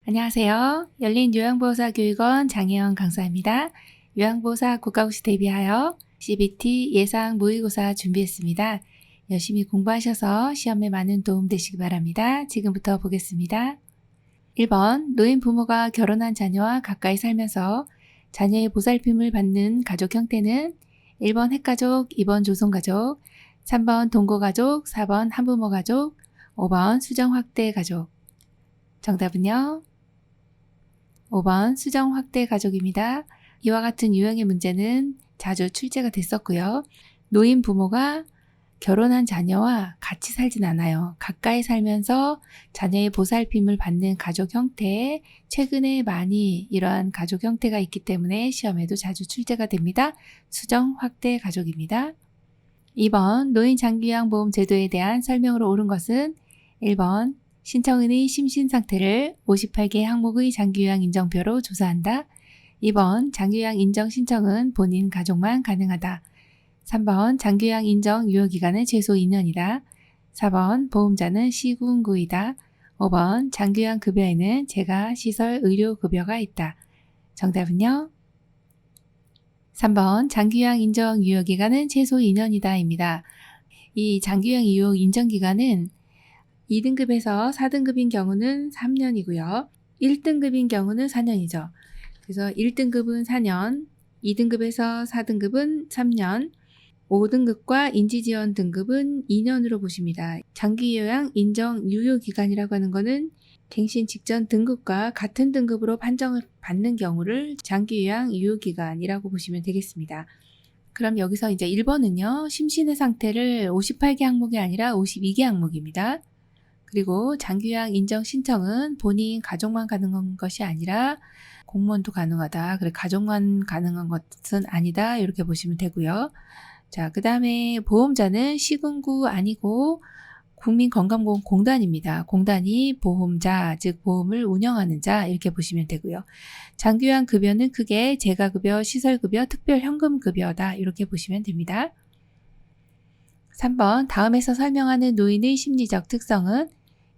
안녕하세요. 열린 요양보호사 교육원 장혜영 강사입니다. 요양보호사 국가고시 대비하여 CBT 예상 모의고사 준비했습니다. 열심히 공부하셔서 시험에 많은 도움 되시기 바랍니다. 지금부터 보겠습니다. 1번 노인 부모가 결혼한 자녀와 가까이 살면서 자녀의 보살핌을 받는 가족 형태는 1번 핵가족, 2번 조손가족, 3번 동거가족, 4번 한부모 가족, 5번 수정확대 가족. 정답은요? 5번 수정확대 가족입니다. 이와 같은 유형의 문제는 자주 출제가 됐었고요. 노인 부모가 결혼한 자녀와 같이 살진 않아요. 가까이 살면서 자녀의 보살핌을 받는 가족 형태, 최근에 많이 이러한 가족 형태가 있기 때문에 시험에도 자주 출제가 됩니다. 수정확대 가족입니다. 2번 노인 장기요양보험 제도에 대한 설명으로 옳은 것은 1번 신청인의 심신상태를 58개 항목의 장기요양 인정표로 조사한다. 2번 장기요양 인정 신청은 본인 가족만 가능하다. 3번 장기요양 인정 유효기간은 최소 2년이다. 4번 보험자는 시군구이다. 5번 장기요양 급여에는 재가 시설 의료급여가 있다. 정답은요? 3번 장기요양 인정 유효기간은 최소 2년이다 입니다. 이 장기요양 유효 인정기간은 2등급에서 4등급인 경우는 3년이고요. 1등급인 경우는 4년이죠. 그래서 1등급은 4년, 2등급에서 4등급은 3년, 5등급과 인지지원 등급은 2년으로 보십니다. 장기요양 인정 유효기간이라고 하는 것은 갱신 직전 등급과 같은 등급으로 판정을 받는 경우를 장기요양 유효기간이라고 보시면 되겠습니다. 그럼 여기서 이제 1번은요. 심신의 상태를 58개 항목이 아니라 52개 항목입니다. 그리고 장기요양 인정 신청은 본인 가족만 가능한 것이 아니라 공무원도 가능하다. 그래 가족만 가능한 것은 아니다. 이렇게 보시면 되고요. 자, 그 다음에 보험자는 시군구 아니고 국민건강보험공단입니다. 공단이 보험자, 즉 보험을 운영하는 자 이렇게 보시면 되고요. 장기요양 급여는 크게 재가급여, 시설급여, 특별현금급여다. 이렇게 보시면 됩니다. 3번 다음에서 설명하는 노인의 심리적 특성은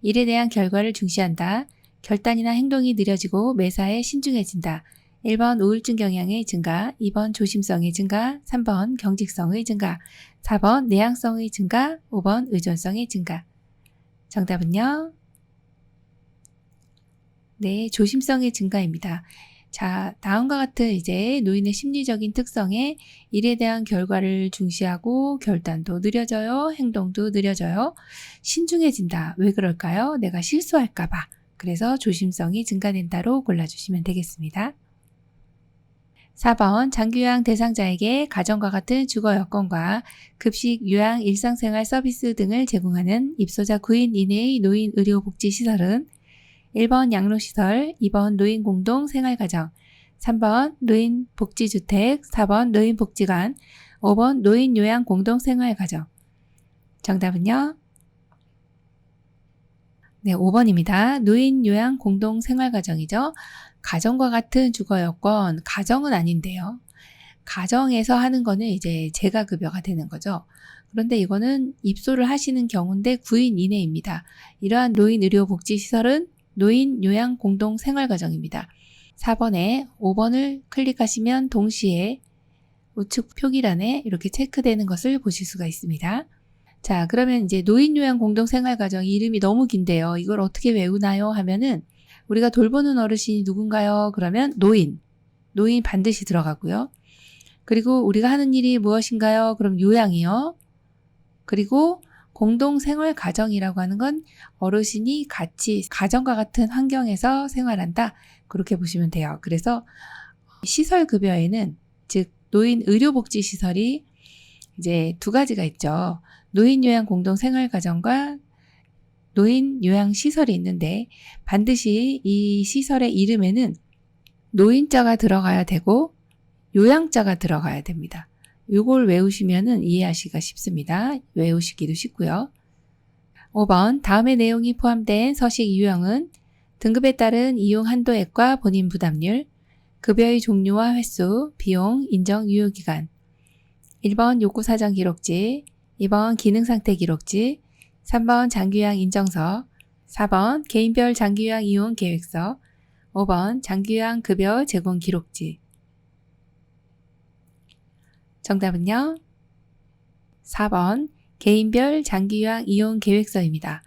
일에 대한 결과를 중시한다. 결단이나 행동이 느려지고 매사에 신중해진다. 1번 우울증 경향의 증가, 2번 조심성의 증가, 3번 경직성의 증가, 4번 내향성의 증가, 5번 의존성의 증가. 정답은요? 네, 조심성의 증가입니다. 자, 다음과 같은 이제 노인의 심리적인 특성에 일에 대한 결과를 중시하고 결단도 느려져요. 행동도 느려져요. 신중해진다. 왜 그럴까요? 내가 실수할까봐. 그래서 조심성이 증가된다로 골라주시면 되겠습니다. 4번 장기요양 대상자에게 가정과 같은 주거 여건과 급식, 요양, 일상생활 서비스 등을 제공하는 입소자 9인 이내의 노인 의료복지시설은 1번 양로시설, 2번 노인공동생활가정, 3번 노인복지주택, 4번 노인복지관, 5번 노인요양공동생활가정. 정답은요? 네, 5번입니다. 노인요양공동생활가정이죠. 가정과 같은 주거여건, 가정은 아닌데요. 가정에서 하는 거는 이제 재가급여가 되는 거죠. 그런데 이거는 입소를 하시는 경우인데 9인 이내입니다. 이러한 노인의료복지시설은 노인요양공동생활가정입니다. 4번에 5번을 클릭하시면 동시에 우측 표기란에 이렇게 체크되는 것을 보실 수가 있습니다. 자, 그러면 이제 노인요양공동생활가정 이름이 너무 긴데요. 이걸 어떻게 외우나요? 하면은 우리가 돌보는 어르신이 누군가요? 그러면 노인 반드시 들어가고요. 그리고 우리가 하는 일이 무엇인가요? 그럼 요양이요. 그리고 공동생활 가정이라고 하는 건 어르신이 같이 가정과 같은 환경에서 생활한다. 그렇게 보시면 돼요. 그래서 시설급여에는 즉 노인 의료복지시설이 이제 두 가지가 있죠. 노인요양공동생활가정과 노인요양시설이 있는데 반드시 이 시설의 이름에는 노인자가 들어가야 되고 요양자가 들어가야 됩니다. 이걸 외우시면은 이해하시기가 쉽습니다. 외우시기도 쉽고요. 5번 다음의 내용이 포함된 서식 유형은 등급에 따른 이용 한도액과 본인 부담률, 급여의 종류와 횟수, 비용, 인정 유효기간. 1번 욕구사정 기록지, 2번 기능상태 기록지, 3번 장기요양 인정서, 4번 개인별 장기요양 이용 계획서, 5번 장기요양 급여 제공 기록지. 정답은요. 4번 개인별 장기요양 이용 계획서입니다.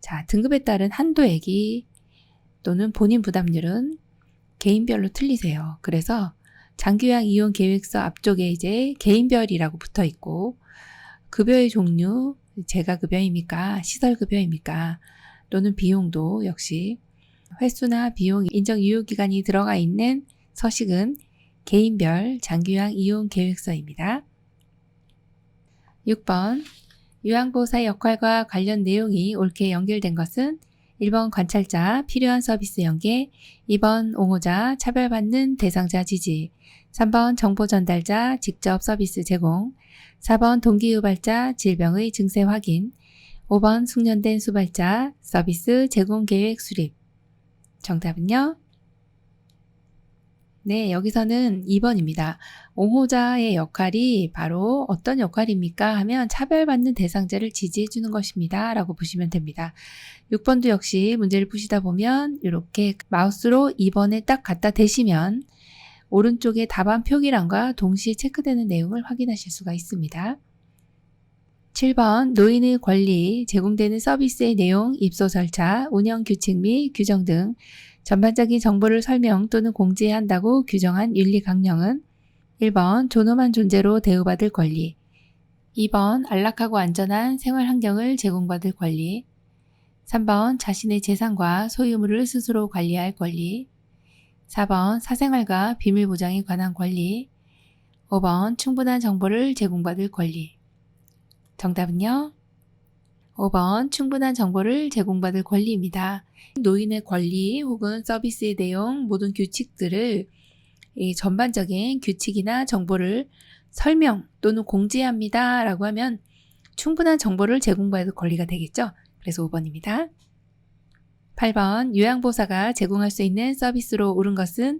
자, 등급에 따른 한도액이 또는 본인 부담률은 개인별로 틀리세요. 그래서 장기요양 이용 계획서 앞쪽에 이제 개인별이라고 붙어 있고, 급여의 종류, 재가급여입니까? 시설급여입니까? 또는 비용도 역시 횟수나 비용 인정 유효기간이 들어가 있는 서식은 개인별 장기요양 이용 계획서입니다. 6번 요양보호사의 역할과 관련 내용이 옳게 연결된 것은 1번 관찰자, 필요한 서비스 연계, 2번 옹호자, 차별받는 대상자 지지, 3번 정보 전달자, 직접 서비스 제공, 4번 동기유발자, 질병의 증세 확인, 5번 숙련된 수발자, 서비스 제공 계획 수립. 정답은요? 네, 여기서는 2번입니다. 옹호자의 역할이 바로 어떤 역할입니까? 하면 차별받는 대상자를 지지해 주는 것입니다. 라고 보시면 됩니다. 6번도 역시 문제를 푸시다 보면 이렇게 마우스로 2번에 딱 갖다 대시면 오른쪽에 답안 표기란과 동시에 체크되는 내용을 확인하실 수가 있습니다. 7번 노인의 권리, 제공되는 서비스의 내용, 입소 절차, 운영 규칙 및 규정 등 전반적인 정보를 설명 또는 공지해야 한다고 규정한 윤리 강령은 1번 존엄한 존재로 대우받을 권리, 2번 안락하고 안전한 생활 환경을 제공받을 권리, 3번 자신의 재산과 소유물을 스스로 관리할 권리, 4번 사생활과 비밀 보장에 관한 권리, 5번 충분한 정보를 제공받을 권리. 정답은요? 5번 충분한 정보를 제공받을 권리입니다. 노인의 권리 혹은 서비스의 내용 모든 규칙들을 전반적인 규칙이나 정보를 설명 또는 공지해야 합니다 라고 하면 충분한 정보를 제공받을 권리가 되겠죠. 그래서 5번입니다. 8번 요양보호사가 제공할 수 있는 서비스로 옳은 것은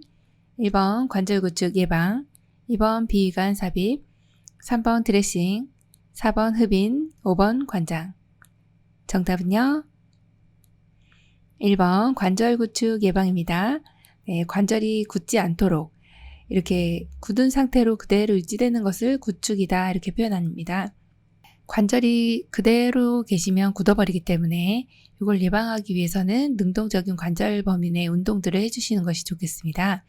1번 관절구축 예방, 2번 비위관 삽입, 3번 드레싱, 4번 흡인, 5번 관장. 정답은요? 1번 관절 구축 예방입니다. 네, 관절이 굳지 않도록 이렇게 굳은 상태로 그대로 유지되는 것을 구축이다 이렇게 표현합니다. 관절이 그대로 계시면 굳어버리기 때문에 이걸 예방하기 위해서는 능동적인 관절 범위 내 운동들을 해주시는 것이 좋겠습니다.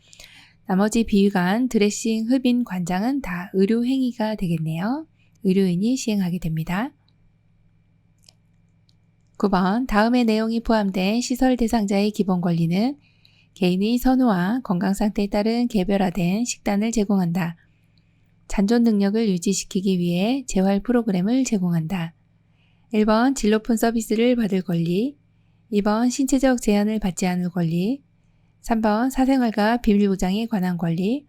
나머지 비위관, 드레싱, 흡인, 관장은 다 의료행위가 되겠네요. 의료인이 시행하게 됩니다. 9번 다음의 내용이 포함된 시설 대상자의 기본 권리는 개인의 선호와 건강 상태에 따른 개별화된 식단을 제공한다. 잔존 능력을 유지시키기 위해 재활 프로그램을 제공한다. 1번 질 높은 서비스를 받을 권리, 2번 신체적 제한을 받지 않을 권리, 3번 사생활과 비밀 보장에 관한 권리,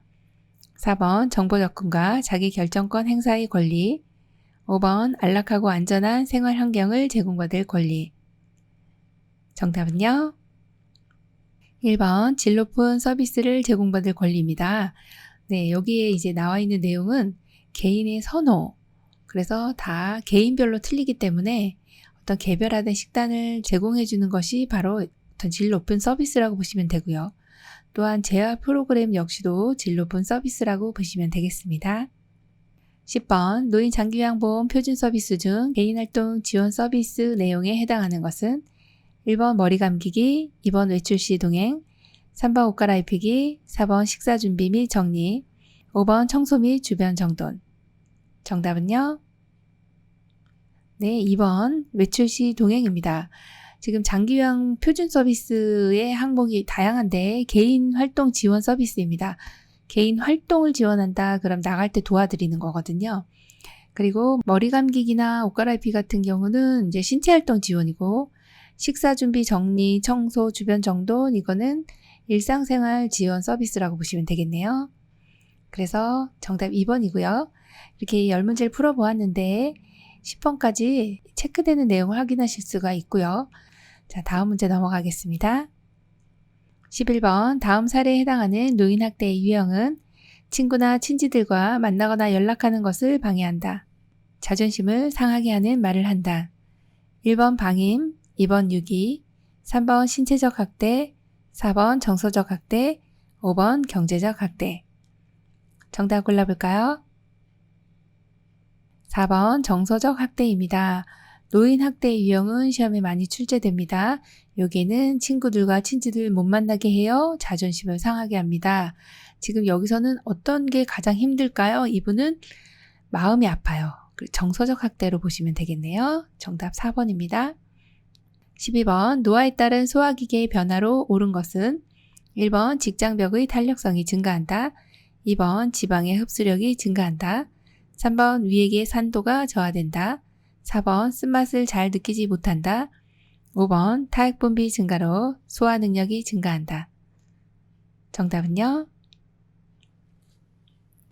4번 정보 접근과 자기 결정권 행사의 권리, 5번 안락하고 안전한 생활 환경을 제공받을 권리. 정답은요? 1번 질 높은 서비스를 제공받을 권리입니다. 네, 여기에 이제 나와 있는 내용은 개인의 선호, 그래서 다 개인별로 틀리기 때문에 어떤 개별화된 식단을 제공해 주는 것이 바로 어떤 질 높은 서비스라고 보시면 되고요. 또한 재활 프로그램 역시도 질 높은 서비스라고 보시면 되겠습니다. 10번 노인 장기요양보험 표준 서비스 중 개인활동 지원 서비스 내용에 해당하는 것은 1번 머리 감기기, 2번 외출 시 동행, 3번 옷 갈아입히기, 4번 식사 준비 및 정리, 5번 청소 및 주변 정돈. 정답은요? 네, 2번 외출 시 동행입니다. 지금 장기요양 표준 서비스의 항목이 다양한데 개인 활동 지원 서비스입니다. 개인 활동을 지원한다. 그럼 나갈 때 도와드리는 거거든요. 그리고 머리 감기기나 옷 갈아입기 같은 경우는 이제 신체 활동 지원이고 식사 준비, 정리, 청소, 주변 정돈 이거는 일상생활 지원 서비스라고 보시면 되겠네요. 그래서 정답 2번이고요. 이렇게 10문제를 풀어보았는데 10번까지 체크되는 내용을 확인하실 수가 있고요. 자, 다음 문제 넘어가겠습니다. 11번 다음 사례에 해당하는 노인학대의 유형은 친구나 친지들과 만나거나 연락하는 것을 방해한다. 자존심을 상하게 하는 말을 한다. 1번 방임, 2번 유기, 3번 신체적 학대, 4번 정서적 학대, 5번 경제적 학대. 정답 골라볼까요? 4번 정서적 학대입니다. 노인 학대의 유형은 시험에 많이 출제됩니다. 여기에는 친구들과 친지들 못 만나게 해요. 자존심을 상하게 합니다. 지금 여기서는 어떤 게 가장 힘들까요? 이분은 마음이 아파요. 정서적 학대로 보시면 되겠네요. 정답 4번입니다. 12번 노화에 따른 소화기계의 변화로 옳은 것은 1번 직장벽의 탄력성이 증가한다. 2번 지방의 흡수력이 증가한다. 3번 위액의 산도가 저하된다. 4번 쓴맛을 잘 느끼지 못한다. 5번 타액분비 증가로 소화 능력이 증가한다. 정답은요?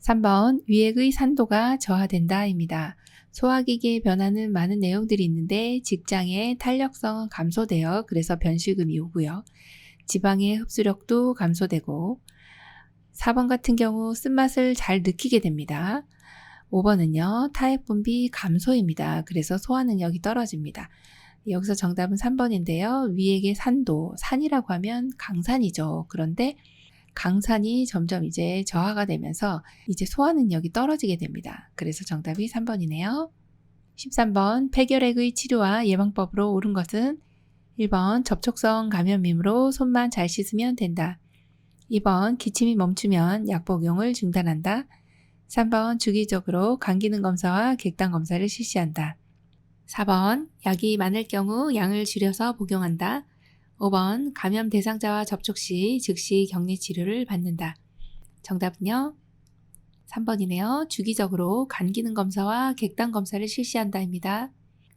3번 위액의 산도가 저하된다입니다. 소화기계의 변화는 많은 내용들이 있는데 직장의 탄력성은 감소되어 그래서 변실금이 오고요. 지방의 흡수력도 감소되고 4번 같은 경우 쓴맛을 잘 느끼게 됩니다. 5번은요. 타액분비 감소입니다. 그래서 소화 능력이 떨어집니다. 여기서 정답은 3번인데요. 위액의 산도, 산이라고 하면 강산이죠. 그런데 강산이 점점 이제 저하가 되면서 이제 소화 능력이 떨어지게 됩니다. 그래서 정답이 3번이네요. 13번 폐결핵의 치료와 예방법으로 옳은 것은 1번 접촉성 감염임으로 손만 잘 씻으면 된다. 2번 기침이 멈추면 약 복용을 중단한다. 3번 주기적으로 간 기능 검사와 객단 검사를 실시한다. 4번 약이 많을 경우 양을 줄여서 복용한다. 5번 감염 대상자와 접촉 시 즉시 격리 치료를 받는다. 정답은요? 3번이네요. 주기적으로 간 기능 검사와 객단 검사를 실시한다입니다.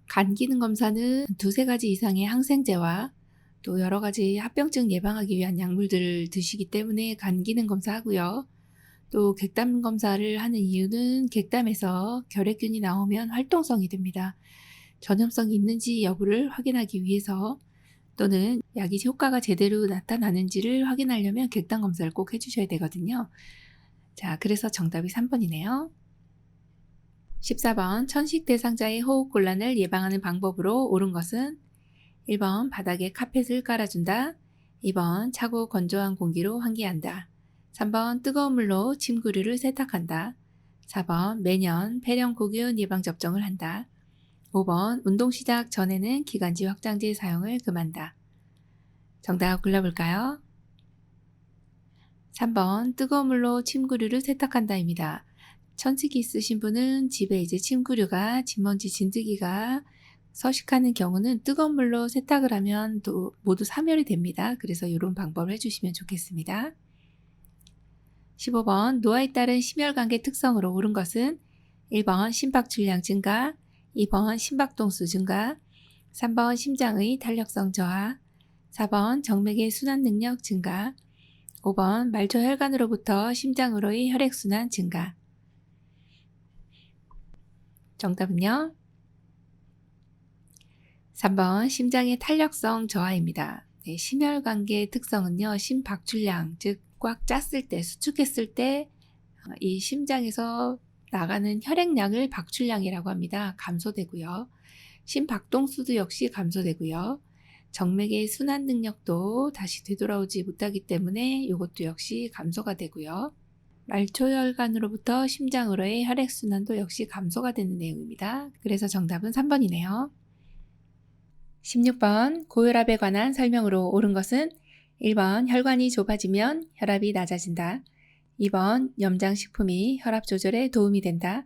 간 기능 검사는 두세 가지 이상의 항생제와 또 여러 가지 합병증 예방하기 위한 약물들을 드시기 때문에 간 기능 검사하고요. 또 객단 검사를 하는 이유는 객담에서 결핵균이 나오면 활동성이 됩니다. 전염성이 있는지 여부를 확인하기 위해서 또는 약이 효과가 제대로 나타나는지를 확인하려면 객단 검사를 꼭 해주셔야 되거든요. 자, 그래서 정답이 3번이네요. 14번 천식 대상자의 호흡곤란을 예방하는 방법으로 옳은 것은 1번 바닥에 카펫을 깔아준다. 2번 차고 건조한 공기로 환기한다. 3번 뜨거운 물로 침구류를 세탁한다. 4번 매년 폐렴고균 예방접종을 한다. 5번 운동 시작 전에는 기관지 확장제 사용을 금한다. 정답 골라볼까요? 3번 뜨거운 물로 침구류를 세탁한다입니다. 천식이 있으신 분은 집에 이제 침구류가 진먼지 진드기가 서식하는 경우는 뜨거운 물로 세탁을 하면 또 모두 사멸이 됩니다. 그래서 이런 방법을 해주시면 좋겠습니다. 15번 노화에 따른 심혈관계 특성으로 옳은 것은 1번 심박출량 증가, 2번 심박동수 증가, 3번 심장의 탄력성 저하, 4번 정맥의 순환 능력 증가, 5번 말초 혈관으로부터 심장으로의 혈액순환 증가. 정답은요? 3번 심장의 탄력성 저하입니다. 네, 심혈관계의 특성은요. 심박출량, 즉 꽉 찼을 때, 수축했을 때 이 심장에서 나가는 혈액량을 박출량이라고 합니다. 감소되고요. 심박동수도 역시 감소되고요. 정맥의 순환 능력도 다시 되돌아오지 못하기 때문에 이것도 역시 감소가 되고요. 말초혈관으로부터 심장으로의 혈액순환도 역시 감소가 되는 내용입니다. 그래서 정답은 3번이네요. 16번 고혈압에 관한 설명으로 옳은 것은 1번 혈관이 좁아지면 혈압이 낮아진다. 2번 염장식품이 혈압 조절에 도움이 된다.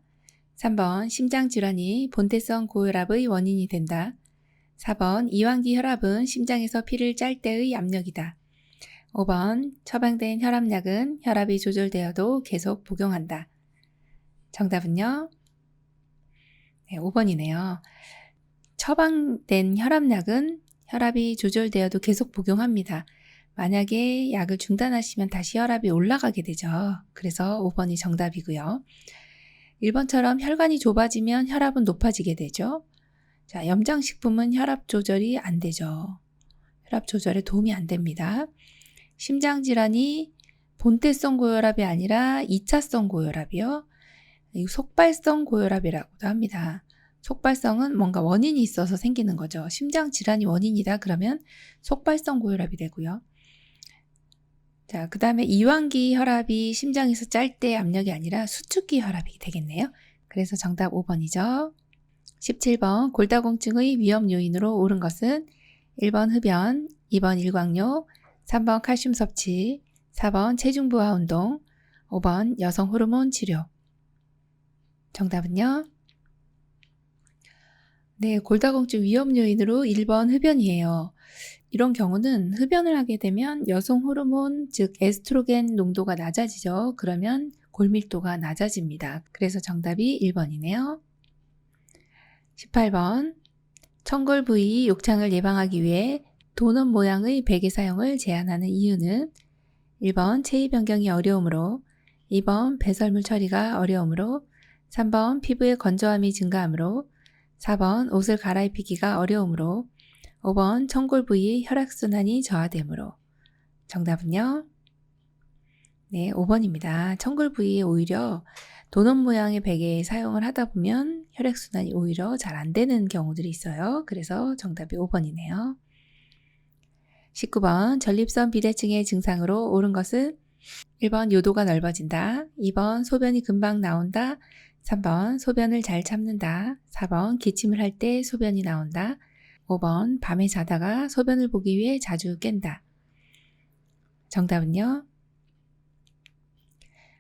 3번 심장질환이 본태성 고혈압의 원인이 된다. 4번 이완기 혈압은 심장에서 피를 짤 때의 압력이다. 5번 처방된 혈압약은 혈압이 조절되어도 계속 복용한다. 정답은요? 네, 5번이네요. 처방된 혈압약은 혈압이 조절되어도 계속 복용합니다. 만약에 약을 중단하시면 다시 혈압이 올라가게 되죠. 그래서 5번이 정답이고요. 1번처럼 혈관이 좁아지면 혈압은 높아지게 되죠. 자, 염장식품은 혈압 조절이 안 되죠. 혈압 조절에 도움이 안 됩니다. 심장질환이 본태성 고혈압이 아니라 2차성 고혈압이요. 속발성 고혈압이라고도 합니다. 속발성은 뭔가 원인이 있어서 생기는 거죠. 심장질환이 원인이다 그러면 속발성 고혈압이 되고요. 자, 그 다음에 이완기 혈압이 심장에서 짤 때 압력이 아니라 수축기 혈압이 되겠네요. 그래서 정답 5번이죠. 17번 골다공증의 위험 요인으로 옳은 것은 1번 흡연, 2번 일광욕, 3번 칼슘 섭취, 4번 체중 부하 운동, 5번 여성 호르몬 치료. 정답은요? 네, 골다공증 위험 요인으로 1번 흡연이에요. 이런 경우는 흡연을 하게 되면 여성 호르몬, 즉 에스트로겐 농도가 낮아지죠. 그러면 골밀도가 낮아집니다. 그래서 정답이 1번이네요. 18번 천골 부위 욕창을 예방하기 위해 도넛 모양의 베개 사용을 제한하는 이유는 1번 체위 변경이 어려우므로, 2번 배설물 처리가 어려우므로, 3번 피부의 건조함이 증가하므로, 4번 옷을 갈아입히기가 어려우므로, 5번 천골 부위 혈액순환이 저하되므로. 정답은요? 네, 5번입니다. 천골 부위에 오히려 도넛 모양의 베개 사용을 하다 보면 혈액순환이 오히려 잘 안 되는 경우들이 있어요. 그래서 정답이 5번이네요. 19번 전립선 비대증의 증상으로 옳은 것은 1번 요도가 넓어진다, 2번 소변이 금방 나온다, 3번 소변을 잘 참는다, 4번 기침을 할 때 소변이 나온다, 5번 밤에 자다가 소변을 보기 위해 자주 깬다. 정답은요?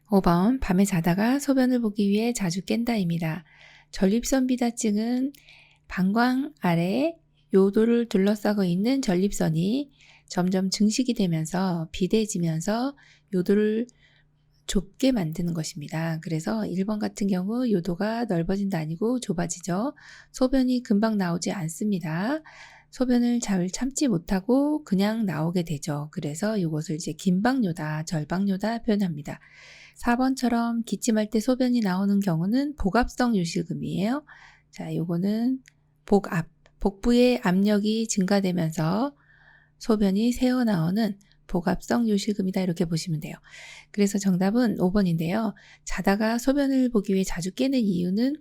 5번 밤에 자다가 소변을 보기 위해 자주 깬다입니다. 전립선 비대증은 방광 아래 요도를 둘러싸고 있는 전립선이 점점 증식이 되면서 비대해지면서 요도를 좁게 만드는 것입니다. 그래서 1번 같은 경우 요도가 넓어진다 아니고 좁아지죠. 소변이 금방 나오지 않습니다. 소변을 잘 참지 못하고 그냥 나오게 되죠. 그래서 이것을 이제 긴박요다, 절박요다 표현합니다. 4번처럼 기침할 때 소변이 나오는 경우는 복압성 요실금이에요. 자, 요거는 복부의 압력이 증가되면서 소변이 새어나오는 복압성 요실금이다 이렇게 보시면 돼요. 그래서 정답은 5번인데요. 자다가 소변을 보기 위해 자주 깨는 이유는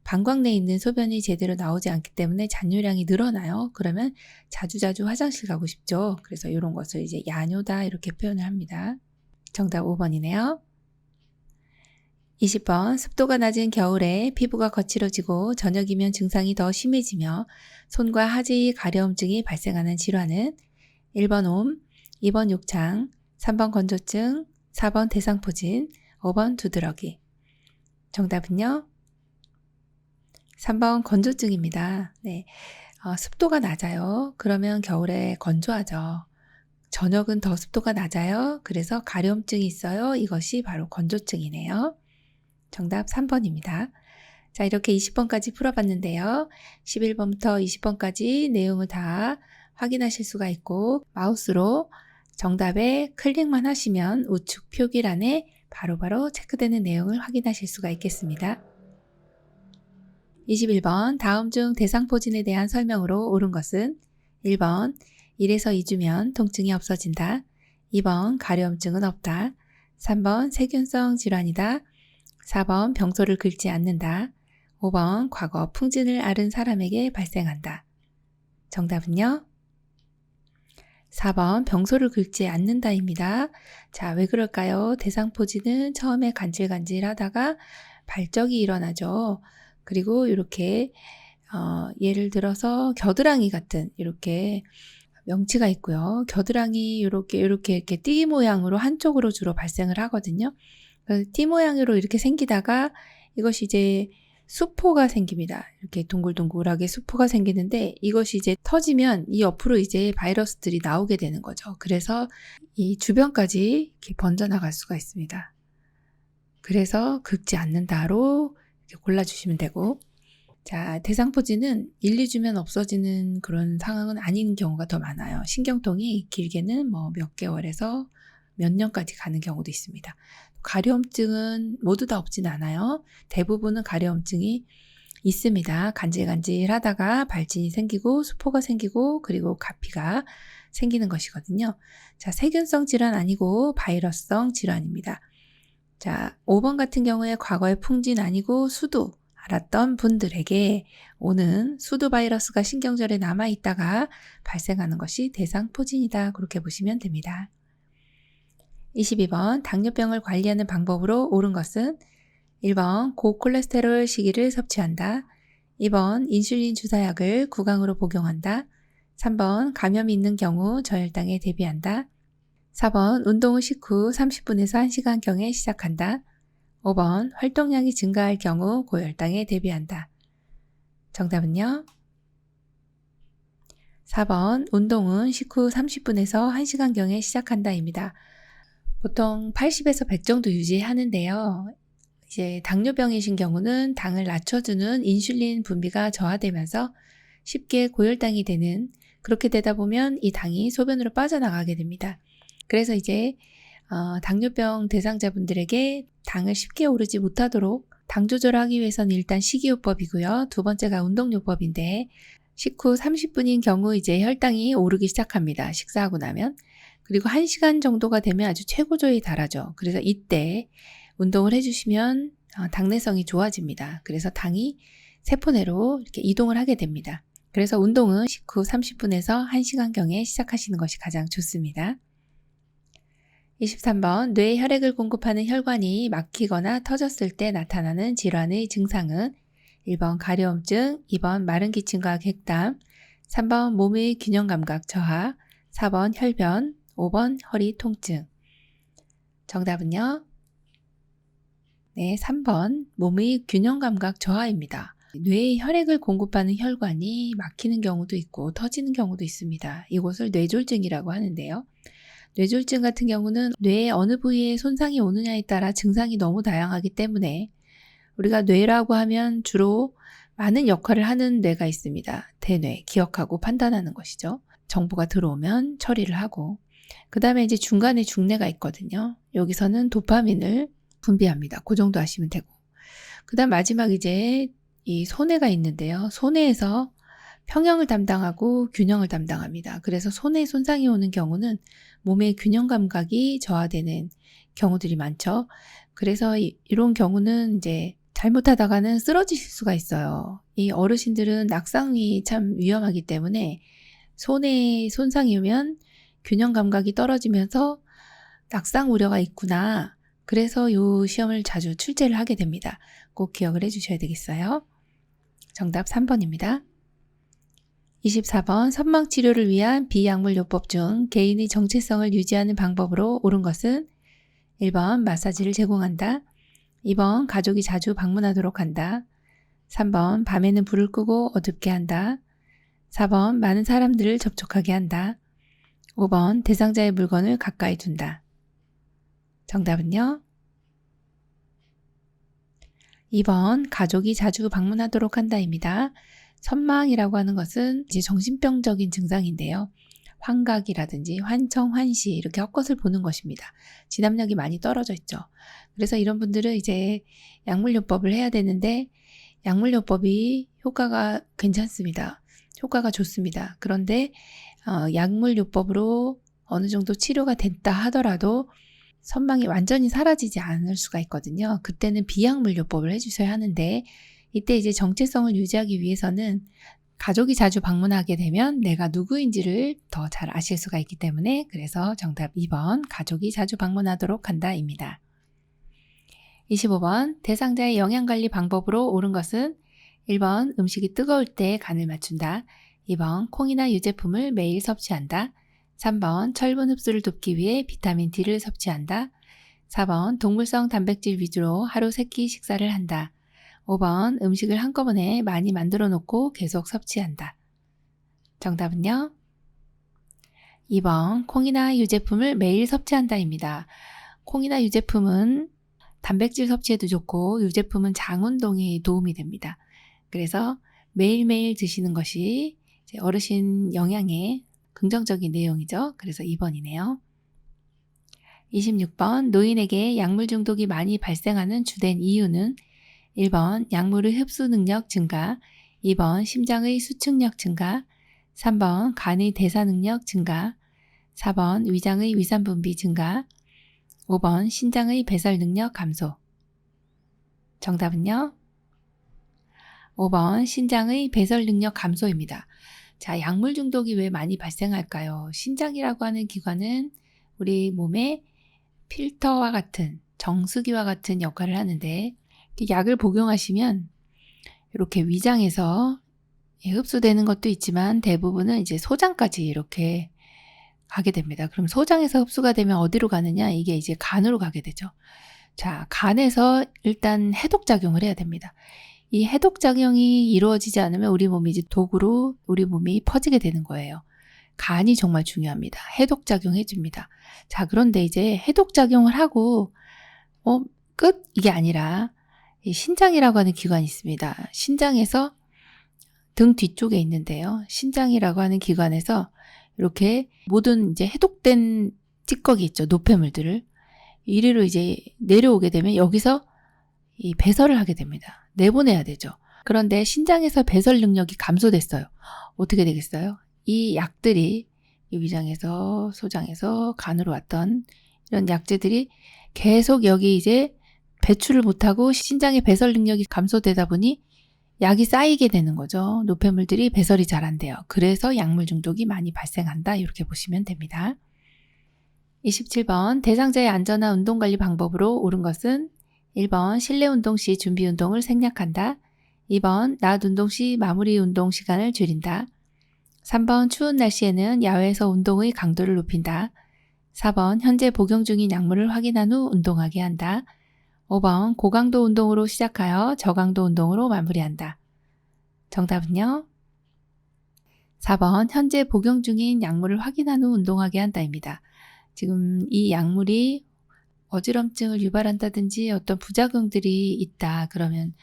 방광 내에 있는 소변이 제대로 나오지 않기 때문에 잔뇨량이 늘어나요. 그러면 자주자주 화장실 가고 싶죠. 그래서 이런 것을 이제 야뇨다 이렇게 표현을 합니다. 정답 5번이네요. 20번 습도가 낮은 겨울에 피부가 거칠어지고 저녁이면 증상이 더 심해지며 손과 하지 가려움증이 발생하는 질환은 1번 옴, 2번 욕창, 3번 건조증, 4번 대상포진, 5번 두드러기. 정답은요? 3번 건조증입니다. 네, 습도가 낮아요. 그러면 겨울에 건조하죠. 저녁은 더 습도가 낮아요. 그래서 가려움증이 있어요. 이것이 바로 건조증이네요. 정답 3번입니다. 자, 이렇게 20번까지 풀어봤는데요. 11번부터 20번까지 내용을 다 확인하실 수가 있고 마우스로 정답에 클릭만 하시면 우측 표기란에 바로바로 체크되는 내용을 확인하실 수가 있겠습니다. 21번 다음 중 대상포진에 대한 설명으로 옳은 것은 1번 1에서 2주면 통증이 없어진다, 2번 가려움증은 없다, 3번 세균성 질환이다, 4번 병소를 긁지 않는다, 5번 과거 풍진을 앓은 사람에게 발생한다. 정답은요? 4번 병소를 긁지 않는다입니다. 자, 왜 그럴까요? 대상포진은 처음에 간질간질하다가 발적이 일어나죠. 그리고 이렇게 예를 들어서 겨드랑이 같은 이렇게 명치가 있고요. 겨드랑이 이렇게 띠 모양으로 한쪽으로 주로 발생을 하거든요. 띠 모양으로 이렇게 생기다가 이것이 이제 수포가 생깁니다. 이렇게 동글동글하게 수포가 생기는데 이것이 이제 터지면 이 옆으로 이제 바이러스들이 나오게 되는 거죠. 그래서 이 주변까지 이렇게 번져나갈 수가 있습니다. 그래서 긁지 않는다로 이렇게 골라주시면 되고, 자, 대상포진은 1, 2주면 없어지는 그런 상황은 아닌 경우가 더 많아요. 신경통이 길게는 뭐 몇 개월에서 몇 년까지 가는 경우도 있습니다. 가려움증은 모두 다 없진 않아요. 대부분은 가려움증이 있습니다. 간질간질하다가 발진이 생기고 수포가 생기고 그리고 가피가 생기는 것이거든요. 자, 세균성 질환 아니고 바이러스성 질환입니다. 자, 5번 같은 경우에 과거에 풍진 아니고 수두 앓았던 분들에게 오는 수두 바이러스가 신경절에 남아있다가 발생하는 것이 대상포진이다. 그렇게 보시면 됩니다. 22번 당뇨병을 관리하는 방법으로 옳은 것은 1번 고콜레스테롤 식이를 섭취한다. 2번 인슐린 주사약을 구강으로 복용한다. 3번 감염이 있는 경우 저혈당에 대비한다. 4번 운동 후 식후 30분에서 1시간경에 시작한다. 5번 활동량이 증가할 경우 고혈당에 대비한다. 정답은요? 4번 운동은 식후 30분에서 1시간경에 시작한다입니다. 보통 80에서 100 정도 유지하는데요. 이제 당뇨병이신 경우는 당을 낮춰주는 인슐린 분비가 저하되면서 쉽게 고혈당이 되는, 그렇게 되다 보면 이 당이 소변으로 빠져나가게 됩니다. 그래서 이제 당뇨병 대상자분들에게 당을 쉽게 오르지 못하도록 당 조절하기 위해서는 일단 식이요법이고요. 두 번째가 운동요법인데 식후 30분인 경우 이제 혈당이 오르기 시작합니다. 식사하고 나면. 그리고 1시간 정도가 되면 아주 최고조에 달하죠. 그래서 이때 운동을 해주시면 당내성이 좋아집니다. 그래서 당이 세포내로 이렇게 이동을 하게 됩니다. 그래서 운동은 식후 30분에서 1시간경에 시작하시는 것이 가장 좋습니다. 23번 뇌에 혈액을 공급하는 혈관이 막히거나 터졌을 때 나타나는 질환의 증상은 1번 가려움증, 2번 마른 기침과 객담, 3번 몸의 균형 감각 저하, 4번 혈변, 5번 허리 통증. 정답은요? 네, 3번 몸의 균형 감각 저하입니다. 뇌에 혈액을 공급하는 혈관이 막히는 경우도 있고 터지는 경우도 있습니다. 이것을 뇌졸중이라고 하는데요. 뇌졸중 같은 경우는 뇌의 어느 부위에 손상이 오느냐에 따라 증상이 너무 다양하기 때문에 우리가 뇌라고 하면 주로 많은 역할을 하는 뇌가 있습니다. 대뇌, 기억하고 판단하는 것이죠. 정보가 들어오면 처리를 하고, 그 다음에 이제 중간에 중뇌가 있거든요. 여기서는 도파민을 분비합니다. 그 정도 아시면 되고. 그 다음 마지막 이제 이 소뇌가 있는데요. 소뇌에서 평형을 담당하고 균형을 담당합니다. 그래서 소뇌 손상이 오는 경우는 몸의 균형 감각이 저하되는 경우들이 많죠. 그래서 이런 경우는 이제 잘못하다가는 쓰러지실 수가 있어요. 이 어르신들은 낙상이 참 위험하기 때문에 손에 손상이 오면 균형 감각이 떨어지면서 낙상 우려가 있구나. 그래서 이 시험을 자주 출제를 하게 됩니다. 꼭 기억을 해주셔야 되겠어요. 정답 3번입니다. 24번 선망치료를 위한 비약물요법 중 개인의 정체성을 유지하는 방법으로 옳은 것은 1번 마사지를 제공한다. 2번 가족이 자주 방문하도록 한다. 3번 밤에는 불을 끄고 어둡게 한다. 4번 많은 사람들을 접촉하게 한다. 5번 대상자의 물건을 가까이 둔다. 정답은요? 2번 가족이 자주 방문하도록 한다입니다. 선망이라고 하는 것은 이제 정신병적인 증상인데요. 환각이라든지 환청, 환시 이렇게 헛것을 보는 것입니다. 진압력이 많이 떨어져 있죠. 그래서 이런 분들은 이제 약물요법을 해야 되는데 약물요법이 효과가 괜찮습니다. 효과가 좋습니다. 그런데 약물요법으로 어느 정도 치료가 됐다 하더라도 선망이 완전히 사라지지 않을 수가 있거든요. 그때는 비약물요법을 해주셔야 하는데 이때 이제 정체성을 유지하기 위해서는 가족이 자주 방문하게 되면 내가 누구인지를 더 잘 아실 수가 있기 때문에 그래서 정답 2번 가족이 자주 방문하도록 한다입니다. 25번 대상자의 영양관리 방법으로 옳은 것은 1번 음식이 뜨거울 때 간을 맞춘다. 2번 콩이나 유제품을 매일 섭취한다. 3번 철분 흡수를 돕기 위해 비타민 D를 섭취한다. 4번 동물성 단백질 위주로 하루 3끼 식사를 한다. 5번 음식을 한꺼번에 많이 만들어 놓고 계속 섭취한다. 정답은요? 2번 콩이나 유제품을 매일 섭취한다입니다. 콩이나 유제품은 단백질 섭취에도 좋고 유제품은 장 운동에 도움이 됩니다. 그래서 매일매일 드시는 것이 어르신 영양에 긍정적인 내용이죠. 그래서 2번이네요. 26번 노인에게 약물 중독이 많이 발생하는 주된 이유는 1번 약물의 흡수 능력 증가, 2번 심장의 수축력 증가, 3번 간의 대사 능력 증가, 4번 위장의 위산 분비 증가, 5번 신장의 배설 능력 감소. 정답은요? 5번 신장의 배설 능력 감소입니다. 자, 약물 중독이 왜 많이 발생할까요? 신장이라고 하는 기관은 우리 몸에 필터와 같은, 정수기와 같은 역할을 하는데, 약을 복용하시면 이렇게 위장에서 흡수되는 것도 있지만 대부분은 이제 소장까지 이렇게 가게 됩니다. 그럼 소장에서 흡수가 되면 어디로 가느냐? 이게 이제 간으로 가게 되죠. 자, 간에서 일단 해독작용을 해야 됩니다. 이 해독작용이 이루어지지 않으면 우리 몸이 이제 독으로 우리 몸이 퍼지게 되는 거예요. 간이 정말 중요합니다. 해독작용 해줍니다. 자, 그런데 이제 해독작용을 하고, 끝? 이게 아니라, 이 신장이라고 하는 기관이 있습니다. 신장에서 등 뒤쪽에 있는데요. 신장이라고 하는 기관에서 이렇게 모든 이제 해독된 찌꺼기 있죠. 노폐물들을. 이리로 이제 내려오게 되면 여기서 이 배설을 하게 됩니다. 내보내야 되죠. 그런데 신장에서 배설 능력이 감소됐어요. 어떻게 되겠어요? 이 약들이 이 위장에서 소장에서 간으로 왔던 이런 약재들이 계속 여기 이제 배출을 못하고 신장의 배설 능력이 감소되다 보니 약이 쌓이게 되는 거죠. 노폐물들이 배설이 잘 안 돼요. 그래서 약물 중독이 많이 발생한다. 이렇게 보시면 됩니다. 27번 대상자의 안전한 운동관리 방법으로 옳은 것은 1번 실내 운동 시 준비 운동을 생략한다. 2번 낮 운동 시 마무리 운동 시간을 줄인다. 3번 추운 날씨에는 야외에서 운동의 강도를 높인다. 4번 현재 복용 중인 약물을 확인한 후 운동하게 한다. 5번 고강도 운동으로 시작하여 저강도 운동으로 마무리한다. 정답은요? 4번 현재 복용 중인 약물을 확인한 후 운동하게 한다입니다. 지금 이 약물이 어지럼증을 유발한다든지 어떤 부작용들이 있다 그러면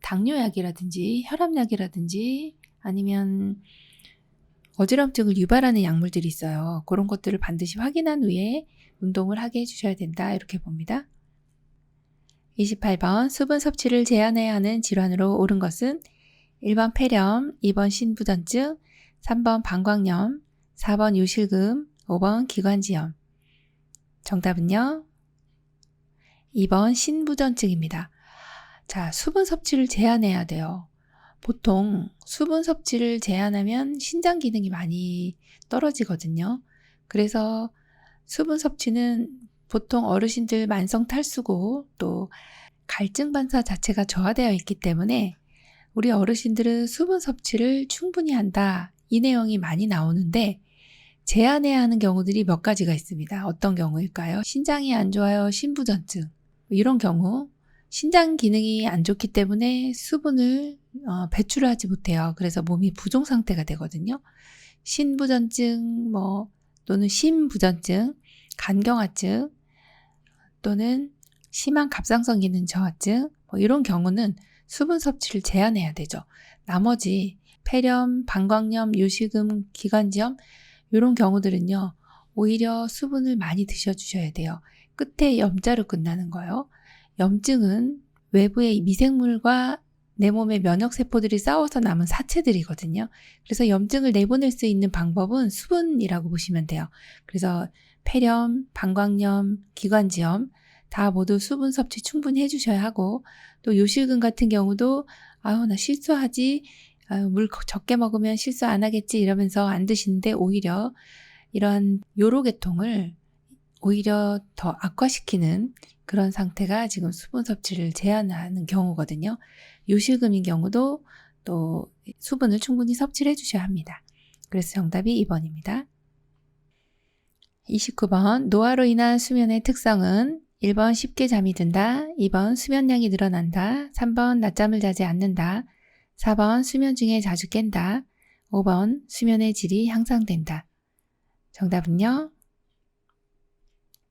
당뇨약이라든지 혈압약이라든지 아니면 어지럼증을 유발하는 약물들이 있어요. 그런 것들을 반드시 확인한 후에 운동을 하게 해주셔야 된다 이렇게 봅니다. 28번 수분 섭취를 제한해야 하는 질환으로 옳은 것은 1번 폐렴, 2번 신부전증, 3번 방광염, 4번 요실금, 5번 기관지염. 정답은요? 2번 신부전증입니다. 자, 수분 섭취를 제한해야 돼요. 보통 수분 섭취를 제한하면 신장 기능이 많이 떨어지거든요. 그래서 수분 섭취는 보통 어르신들 만성 탈수고 또 갈증 반사 자체가 저하되어 있기 때문에 우리 어르신들은 수분 섭취를 충분히 한다. 이 내용이 많이 나오는데 제한해야 하는 경우들이 몇 가지가 있습니다. 어떤 경우일까요? 신장이 안 좋아요, 신부전증. 이런 경우 신장 기능이 안 좋기 때문에 수분을 배출을 하지 못해요. 그래서 몸이 부종 상태가 되거든요. 신부전증 또는 심부전증, 간경화증 또는 심한 갑상선 기능 저하증 이런 경우는 수분 섭취를 제한해야 되죠. 나머지 폐렴, 방광염, 요실금, 기관지염 이런 경우들은요. 오히려 수분을 많이 드셔주셔야 돼요. 끝에 염자로 끝나는 거예요. 염증은 외부의 미생물과 내 몸의 면역세포들이 싸워서 남은 사체들이거든요. 그래서 염증을 내보낼 수 있는 방법은 수분이라고 보시면 돼요. 그래서 폐렴, 방광염, 기관지염 다 모두 수분 섭취 충분히 해주셔야 하고 또 요실금 같은 경우도 나 실수하지 물 적게 먹으면 실수 안 하겠지 이러면서 안 드시는데 오히려 이러한 요로계통을 오히려 더 악화시키는 그런 상태가 지금 수분 섭취를 제한하는 경우거든요. 요실금인 경우도 또 수분을 충분히 섭취를 해주셔야 합니다. 그래서 정답이 2번입니다. 29번 노화로 인한 수면의 특성은 1번 쉽게 잠이 든다, 2번 수면량이 늘어난다, 3번 낮잠을 자지 않는다, 4번 수면 중에 자주 깬다, 5번 수면의 질이 향상된다. 정답은요?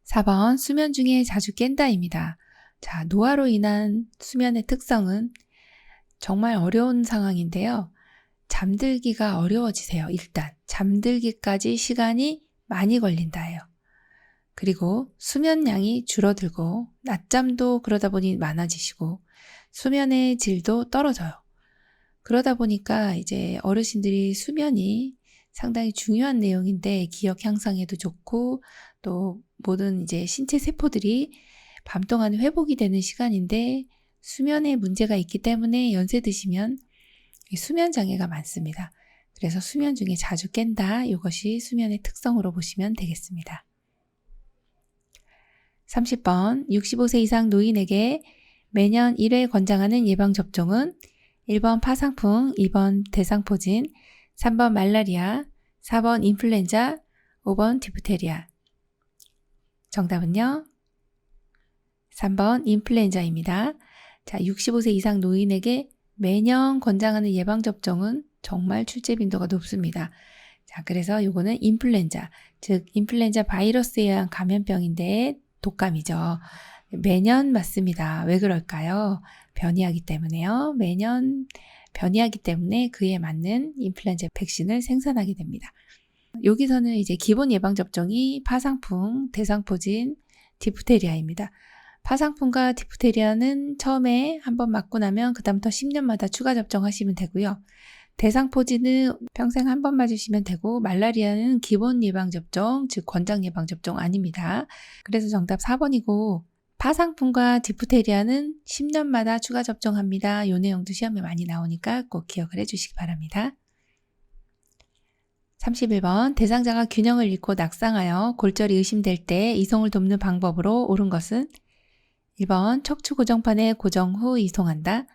4번 수면 중에 자주 깬다입니다. 자, 노화로 인한 수면의 특성은 정말 어려운 상황인데요. 잠들기가 어려워지세요. 일단 잠들기까지 시간이 많이 걸린다예요. 그리고 수면량이 줄어들고 낮잠도 그러다 보니 많아지시고 수면의 질도 떨어져요. 그러다 보니까 이제 어르신들이 수면이 상당히 중요한 내용인데 기억 향상에도 좋고 또 모든 이제 신체 세포들이 밤 동안 회복이 되는 시간인데 수면에 문제가 있기 때문에 연세 드시면 수면 장애가 많습니다. 그래서 수면 중에 자주 깬다. 이것이 수면의 특성으로 보시면 되겠습니다. 30번 65세 이상 노인에게 매년 1회 권장하는 예방접종은 1번 파상풍, 2번 대상포진, 3번 말라리아, 4번 인플루엔자, 5번 디프테리아. 정답은요? 3번 인플루엔자입니다. 자, 65세 이상 노인에게 매년 권장하는 예방접종은 정말 출제 빈도가 높습니다. 자, 그래서 요거는 인플루엔자, 즉 인플루엔자 바이러스에 의한 감염병인데 독감이죠. 매년 맞습니다. 왜 그럴까요? 변이하기 때문에요. 매년 변이하기 때문에 그에 맞는 인플루엔자 백신을 생산하게 됩니다. 여기서는 이제 기본 예방접종이 파상풍, 대상포진, 디프테리아입니다. 파상풍과 디프테리아는 처음에 한번 맞고 나면 그다음부터 10년마다 추가 접종하시면 되고요. 대상포진은 평생 한 번 맞으시면 되고 말라리아는 기본 예방접종, 즉 권장 예방접종 아닙니다. 그래서 정답 4번이고 파상풍과 디프테리아는 10년마다 추가 접종합니다. 이 내용도 시험에 많이 나오니까 꼭 기억을 해주시기 바랍니다. 31번 대상자가 균형을 잃고 낙상하여 골절이 의심될 때 이송을 돕는 방법으로 옳은 것은 1번 척추 고정판에 고정 후 이송한다.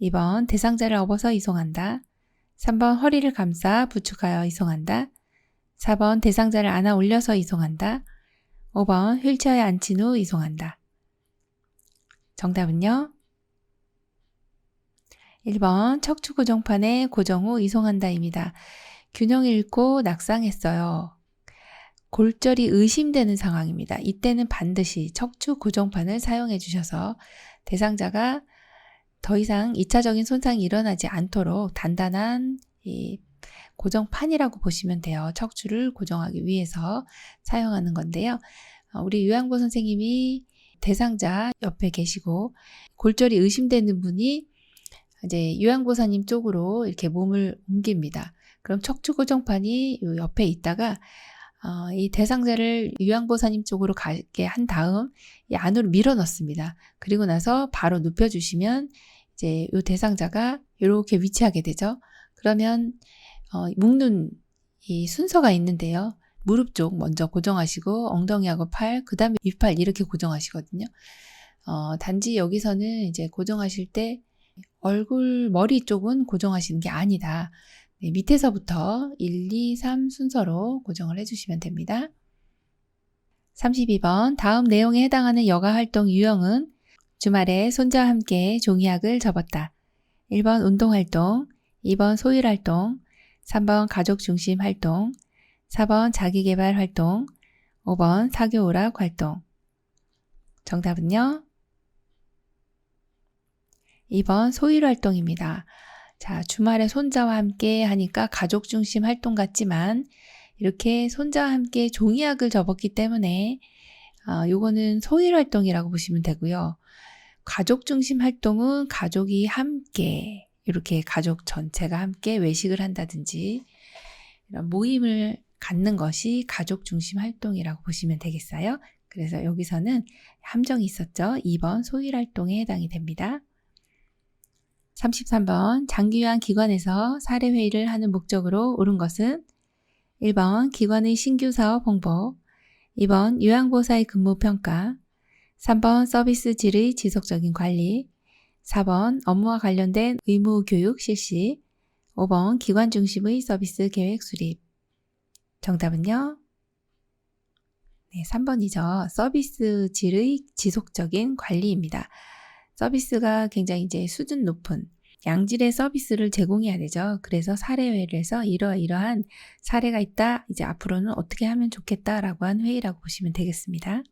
2번 대상자를 업어서 이송한다. 3번 허리를 감싸 부축하여 이송한다. 4번 대상자를 안아 올려서 이송한다. 5번 휠체어에 앉힌 후 이송한다. 정답은요? 1번 척추 고정판에 고정 후 이송한다입니다. 균형 잃고 낙상했어요. 골절이 의심되는 상황입니다. 이때는 반드시 척추 고정판을 사용해 주셔서 대상자가 더 이상 2차적인 손상이 일어나지 않도록 단단한 이 고정판이라고 보시면 돼요. 척추를 고정하기 위해서 사용하는 건데요. 우리 요양보 선생님이 대상자 옆에 계시고 골절이 의심되는 분이 이제 요양보사님 쪽으로 이렇게 몸을 옮깁니다. 그럼 척추 고정판이 옆에 있다가 이 대상자를 요양보사님 쪽으로 가게 한 다음 이 안으로 밀어 넣습니다. 그리고 나서 바로 눕혀주시면 이제 이 대상자가 이렇게 위치하게 되죠. 그러면 묶는 이 순서가 있는데요. 무릎 쪽 먼저 고정하시고 엉덩이하고 팔, 그 다음에 윗팔 이렇게 고정하시거든요. 단지 여기서는 이제 고정하실 때 얼굴, 머리 쪽은 고정하시는 게 아니다. 네, 밑에서부터 1, 2, 3 순서로 고정을 해주시면 됩니다. 32번 다음 내용에 해당하는 여가활동 유형은 주말에 손자와 함께 종이학을 접었다. 1번 운동활동, 2번 소일활동, 3번 가족중심 활동, 4번 자기개발 활동, 5번 사교오락 활동. 정답은요? 2번 소일활동입니다. 자, 주말에 손자와 함께 하니까 가족 중심 활동 같지만 이렇게 손자와 함께 종이학을 접었기 때문에 요거는 소일활동이라고 보시면 되고요. 가족 중심 활동은 가족이 함께 이렇게 가족 전체가 함께 외식을 한다든지 이런 모임을 갖는 것이 가족 중심 활동이라고 보시면 되겠어요. 그래서 여기서는 함정이 있었죠. 2번 소일활동에 해당이 됩니다. 33번 장기요양 기관에서 사례회의를 하는 목적으로 옳은 것은 1번 기관의 신규 사업 홍보, 2번 요양보호사의 근무평가, 3번 서비스 질의 지속적인 관리, 4번 업무와 관련된 의무 교육 실시, 5번 기관 중심의 서비스 계획 수립. 정답은요? 네, 3번이죠. 서비스 질의 지속적인 관리입니다. 서비스가 굉장히 이제 수준 높은 양질의 서비스를 제공해야 되죠. 그래서 사례회의를 해서 이러한 사례가 있다. 이제 앞으로는 어떻게 하면 좋겠다라고 한 회의라고 보시면 되겠습니다.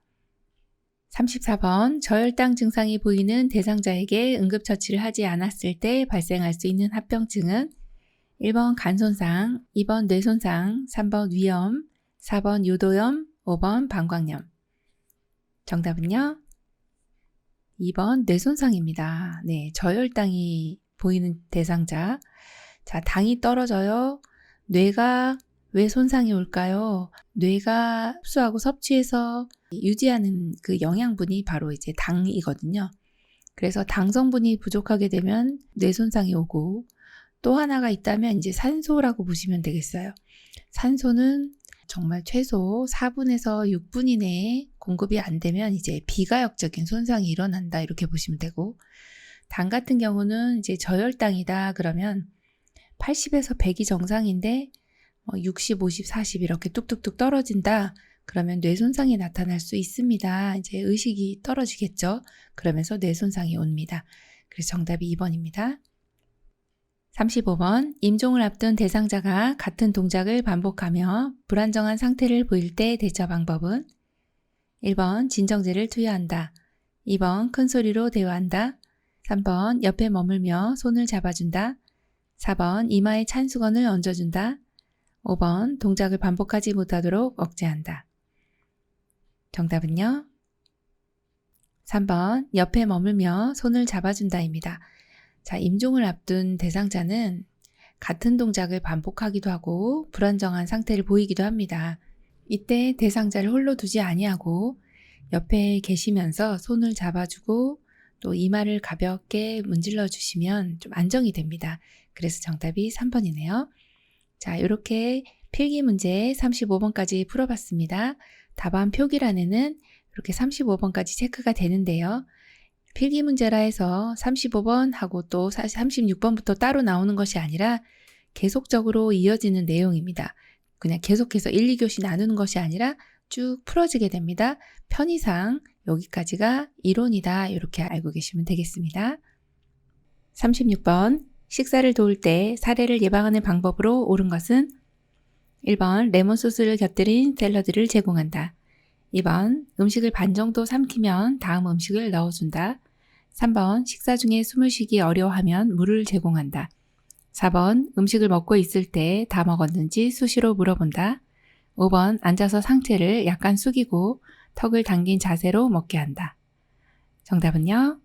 34번 저혈당 증상이 보이는 대상자에게 응급처치를 하지 않았을 때 발생할 수 있는 합병증은 1번 간손상, 2번 뇌손상, 3번 위염, 4번 요도염, 5번 방광염. 정답은요? 2번 뇌손상입니다. 네, 저혈당이 보이는 대상자. 자, 당이 떨어져요. 뇌가 왜 손상이 올까요? 뇌가 흡수하고 섭취해서 유지하는 그 영양분이 바로 이제 당이거든요. 그래서 당 성분이 부족하게 되면 뇌손상이 오고 또 하나가 있다면 이제 산소라고 보시면 되겠어요. 산소는 정말 최소 4분에서 6분 이내에 공급이 안 되면 이제 비가역적인 손상이 일어난다 이렇게 보시면 되고, 당 같은 경우는 이제 저혈당이다 그러면 80에서 100이 정상인데 60, 50, 40 이렇게 뚝뚝뚝 떨어진다 그러면 뇌 손상이 나타날 수 있습니다. 이제 의식이 떨어지겠죠. 그러면서 뇌 손상이 옵니다. 그래서 정답이 2번입니다. 35번, 임종을 앞둔 대상자가 같은 동작을 반복하며 불안정한 상태를 보일 때 대처 방법은 1번, 진정제를 투여한다. 2번, 큰 소리로 대화한다. 3번, 옆에 머물며 손을 잡아준다. 4번, 이마에 찬 수건을 얹어준다. 5번, 동작을 반복하지 못하도록 억제한다. 정답은요? 3번, 옆에 머물며 손을 잡아준다입니다. 자, 임종을 앞둔 대상자는 같은 동작을 반복하기도 하고 불안정한 상태를 보이기도 합니다. 이때 대상자를 홀로 두지 아니하고 옆에 계시면서 손을 잡아주고 또 이마를 가볍게 문질러 주시면 좀 안정이 됩니다. 그래서 정답이 3번이네요. 자, 이렇게 필기 문제 35번까지 풀어봤습니다. 답안 표기란에는 이렇게 35번까지 체크가 되는데요. 필기 문제라 해서 35번 하고 또 36번부터 따로 나오는 것이 아니라 계속적으로 이어지는 내용입니다. 그냥 계속해서 1, 2교시 나누는 것이 아니라 쭉 풀어지게 됩니다. 편의상 여기까지가 이론이다 이렇게 알고 계시면 되겠습니다. 36번, 식사를 도울 때 사례를 예방하는 방법으로 옳은 것은 1번, 레몬 소스를 곁들인 샐러드를 제공한다. 2번, 음식을 반 정도 삼키면 다음 음식을 넣어준다. 3번, 식사 중에 숨을 쉬기 어려워하면 물을 제공한다. 4번, 음식을 먹고 있을 때 다 먹었는지 수시로 물어본다. 5번, 앉아서 상체를 약간 숙이고 턱을 당긴 자세로 먹게 한다. 정답은요?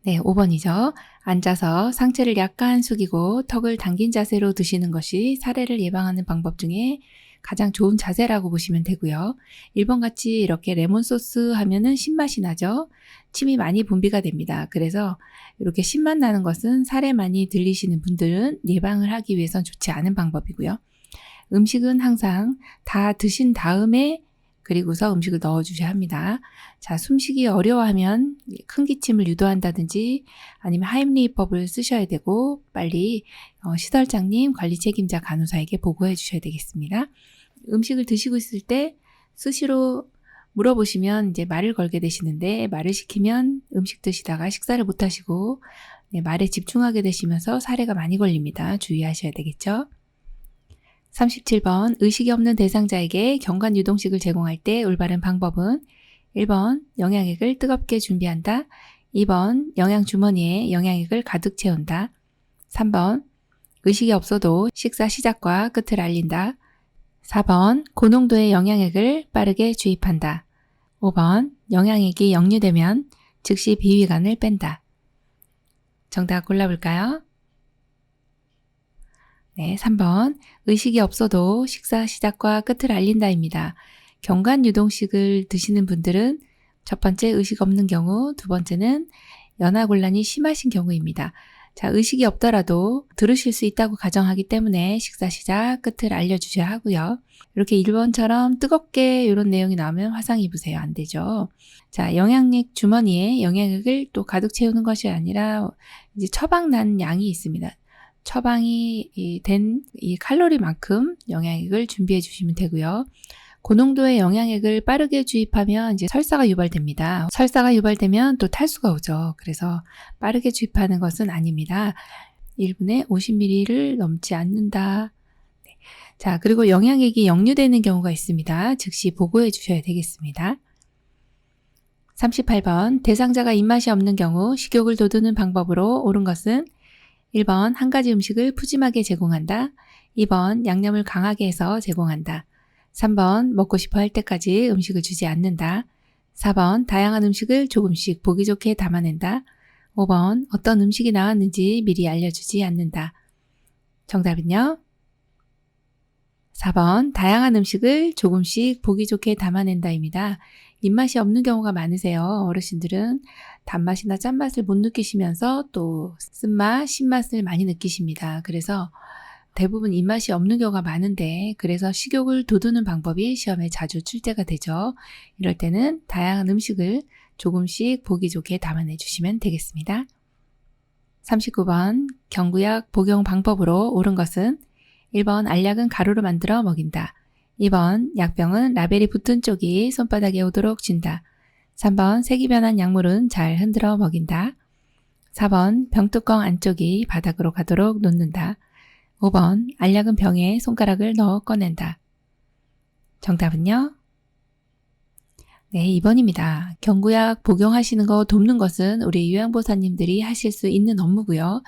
네, 5번이죠. 앉아서 상체를 약간 숙이고 턱을 당긴 자세로 드시는 것이 사례를 예방하는 방법 중에 가장 좋은 자세라고 보시면 되고요. 1번 같이 이렇게 레몬 소스 하면은 신맛이 나죠. 침이 많이 분비가 됩니다. 그래서 이렇게 신맛 나는 것은 사례 많이 들리시는 분들은 예방을 하기 위해선 좋지 않은 방법이고요. 음식은 항상 다 드신 다음에 그리고서 음식을 넣어주셔야 합니다. 자, 숨쉬기 어려워하면 큰 기침을 유도한다든지 아니면 하임리히법을 쓰셔야 되고 빨리 시설장님, 관리 책임자 간호사에게 보고해 주셔야 되겠습니다. 음식을 드시고 있을 때 수시로 물어보시면 이제 말을 걸게 되시는데 말을 시키면 음식 드시다가 식사를 못 하시고 말에 집중하게 되시면서 사례가 많이 걸립니다. 주의하셔야 되겠죠. 37번, 의식이 없는 대상자에게 경관 유동식을 제공할 때 올바른 방법은 1번, 영양액을 뜨겁게 준비한다. 2번, 영양 주머니에 영양액을 가득 채운다. 3번, 의식이 없어도 식사 시작과 끝을 알린다. 4번, 고농도의 영양액을 빠르게 주입한다. 5번, 영양액이 역류되면 즉시 비위관을 뺀다. 정답 골라볼까요? 네, 3번, 의식이 없어도 식사 시작과 끝을 알린다입니다. 경관 유동식을 드시는 분들은 첫 번째 의식 없는 경우, 두 번째는 연하곤란이 심하신 경우입니다. 자, 의식이 없더라도 들으실 수 있다고 가정하기 때문에 식사 시작, 끝을 알려주셔야 하고요. 이렇게 1번처럼 뜨겁게 이런 내용이 나오면 화상 입으세요. 안 되죠. 자, 영양액 주머니에 영양액을 또 가득 채우는 것이 아니라 이제 처방난 양이 있습니다. 처방이 된 이 칼로리만큼 영양액을 준비해 주시면 되고요. 고농도의 영양액을 빠르게 주입하면 이제 설사가 유발됩니다. 설사가 유발되면 또 탈수가 오죠. 그래서 빠르게 주입하는 것은 아닙니다. 1분에 50ml를 넘지 않는다. 네. 자, 그리고 영양액이 역류되는 경우가 있습니다. 즉시 보고해 주셔야 되겠습니다. 38번, 대상자가 입맛이 없는 경우 식욕을 돋우는 방법으로 옳은 것은 1번, 한 가지 음식을 푸짐하게 제공한다. 2번, 양념을 강하게 해서 제공한다. 3번, 먹고 싶어 할 때까지 음식을 주지 않는다. 4번, 다양한 음식을 조금씩 보기 좋게 담아낸다. 5번, 어떤 음식이 나왔는지 미리 알려주지 않는다. 정답은요? 4번, 다양한 음식을 조금씩 보기 좋게 담아낸다입니다. 입맛이 없는 경우가 많으세요. 어르신들은 단맛이나 짠맛을 못 느끼시면서 또 쓴맛, 신맛을 많이 느끼십니다. 그래서 대부분 입맛이 없는 경우가 많은데 그래서 식욕을 돋우는 방법이 시험에 자주 출제가 되죠. 이럴 때는 다양한 음식을 조금씩 보기 좋게 담아내 주시면 되겠습니다. 39번 경구약 복용 방법으로 옳은 것은 1번 알약은 가루로 만들어 먹인다. 2번 약병은 라벨이 붙은 쪽이 손바닥에 오도록 준다. 3번 색이 변한 약물은 잘 흔들어 먹인다. 4번 병뚜껑 안쪽이 바닥으로 가도록 놓는다. 5번 알약은 병에 손가락을 넣어 꺼낸다. 정답은요? 네, 2번입니다. 경구약 복용하시는 거 돕는 것은 우리 요양보호사님들이 하실 수 있는 업무고요.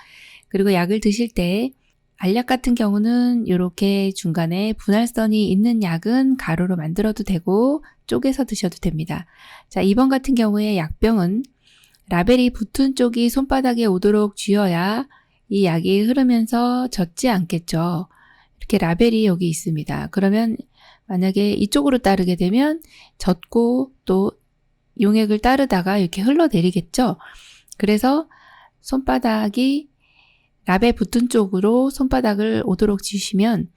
그리고 약을 드실 때 알약 같은 경우는 이렇게 중간에 분할선이 있는 약은 가루로 만들어도 되고 쪼개서 드셔도 됩니다. 자, 2번 같은 경우에 약병은 라벨이 붙은 쪽이 손바닥에 오도록 쥐어야 이 약이 흐르면서 젖지 않겠죠. 이렇게 라벨이 여기 있습니다. 그러면 만약에 이쪽으로 따르게 되면 젖고 또 용액을 따르다가 이렇게 흘러내리겠죠. 그래서 손바닥이 라벨 붙은 쪽으로 손바닥을 오도록 쥐시면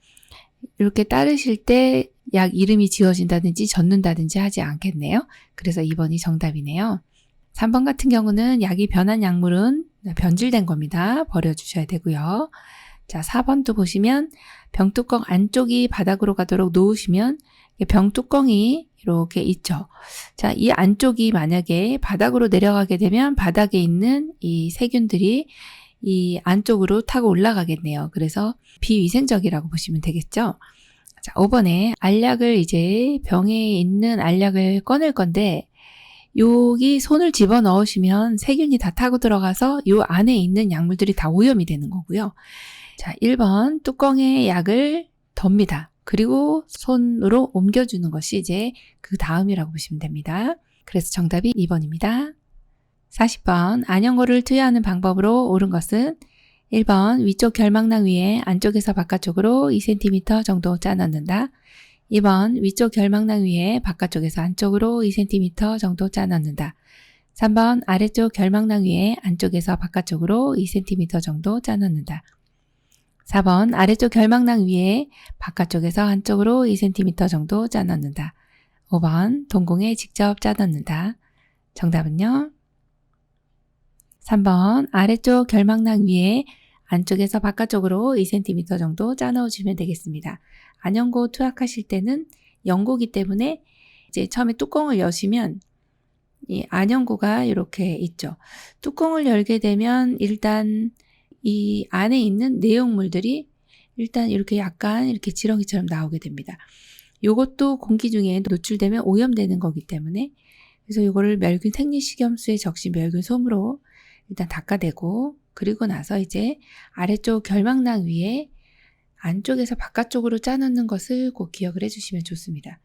이렇게 따르실 때 약 이름이 지워진다든지 젖는다든지 하지 않겠네요. 그래서 2번이 정답이네요. 3번 같은 경우는 약이 변한 약물은 변질된 겁니다. 버려주셔야 되고요. 자, 4번도 보시면 병뚜껑 안쪽이 바닥으로 가도록 놓으시면 병뚜껑이 이렇게 있죠. 자, 이 안쪽이 만약에 바닥으로 내려가게 되면 바닥에 있는 이 세균들이 이 안쪽으로 타고 올라가겠네요. 그래서 비위생적이라고 보시면 되겠죠. 자, 5번에 알약을 이제 병에 있는 알약을 꺼낼 건데 여기 손을 집어 넣으시면 세균이 다 타고 들어가서 요 안에 있는 약물들이 다 오염이 되는 거고요. 자, 1번 뚜껑에 약을 덮니다. 그리고 손으로 옮겨주는 것이 이제 그 다음이라고 보시면 됩니다. 그래서 정답이 2번입니다. 40번 안연고를 투여하는 방법으로 옳은 것은 1번 위쪽 결막낭 위에 안쪽에서 바깥쪽으로 2cm 정도 짜 넣는다. 2번 위쪽 결막낭 위에 바깥쪽에서 안쪽으로 2cm 정도 짜 넣는다. 3번 아래쪽 결막낭 위에 안쪽에서 바깥쪽으로 2cm 정도 짜 넣는다. 4번 아래쪽 결막낭 위에 바깥쪽에서 안쪽으로 2cm 정도 짜 넣는다. 5번 동공에 직접 짜 넣는다. 정답은요? 3번 아래쪽 결막낭 위에 안쪽에서 바깥쪽으로 2cm 정도 짜 넣어주면 되겠습니다. 안연고 투약하실 때는 연고기 때문에 이제 처음에 뚜껑을 여시면 이 안연고가 이렇게 있죠. 뚜껑을 열게 되면 일단 이 안에 있는 내용물들이 일단 이렇게 약간 이렇게 지렁이처럼 나오게 됩니다. 요것도 공기 중에 노출되면 오염되는 거기 때문에 그래서 이거를 멸균 생리식염수에 적신 멸균 솜으로 일단 닦아내고 그리고 나서 이제 아래쪽 결막낭 위에 안쪽에서 바깥쪽으로 짜놓는 것을 꼭 기억을 해주시면 좋습니다.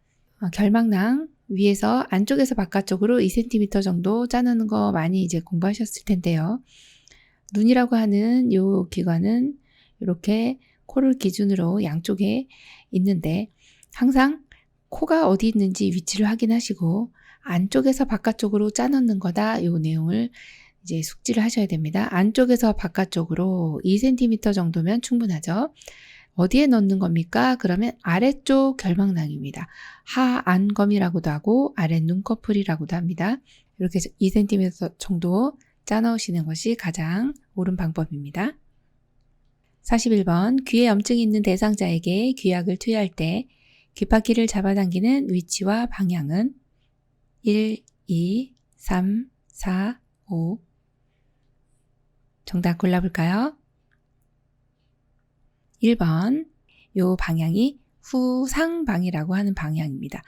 결막낭 위에서 안쪽에서 바깥쪽으로 2cm 정도 짜놓는 거 많이 이제 공부하셨을 텐데요. 눈이라고 하는 이 기관은 이렇게 코를 기준으로 양쪽에 있는데 항상 코가 어디 있는지 위치를 확인하시고 안쪽에서 바깥쪽으로 짜놓는 거다 이 내용을 이제 숙지를 하셔야 됩니다. 안쪽에서 바깥쪽으로 2cm 정도면 충분하죠. 어디에 넣는 겁니까? 그러면 아래쪽 결막낭입니다. 하안검이라고도 하고 아래 눈꺼풀이라고도 합니다. 이렇게 2cm 정도 짜 넣으시는 것이 가장 옳은 방법입니다. 41번 귀에 염증이 있는 대상자에게 귀약을 투여할 때 귓바퀴를 잡아당기는 위치와 방향은 1, 2, 3, 4, 5 정답 골라볼까요? 1번 요 방향이 후상방이라고 하는 방향입니다.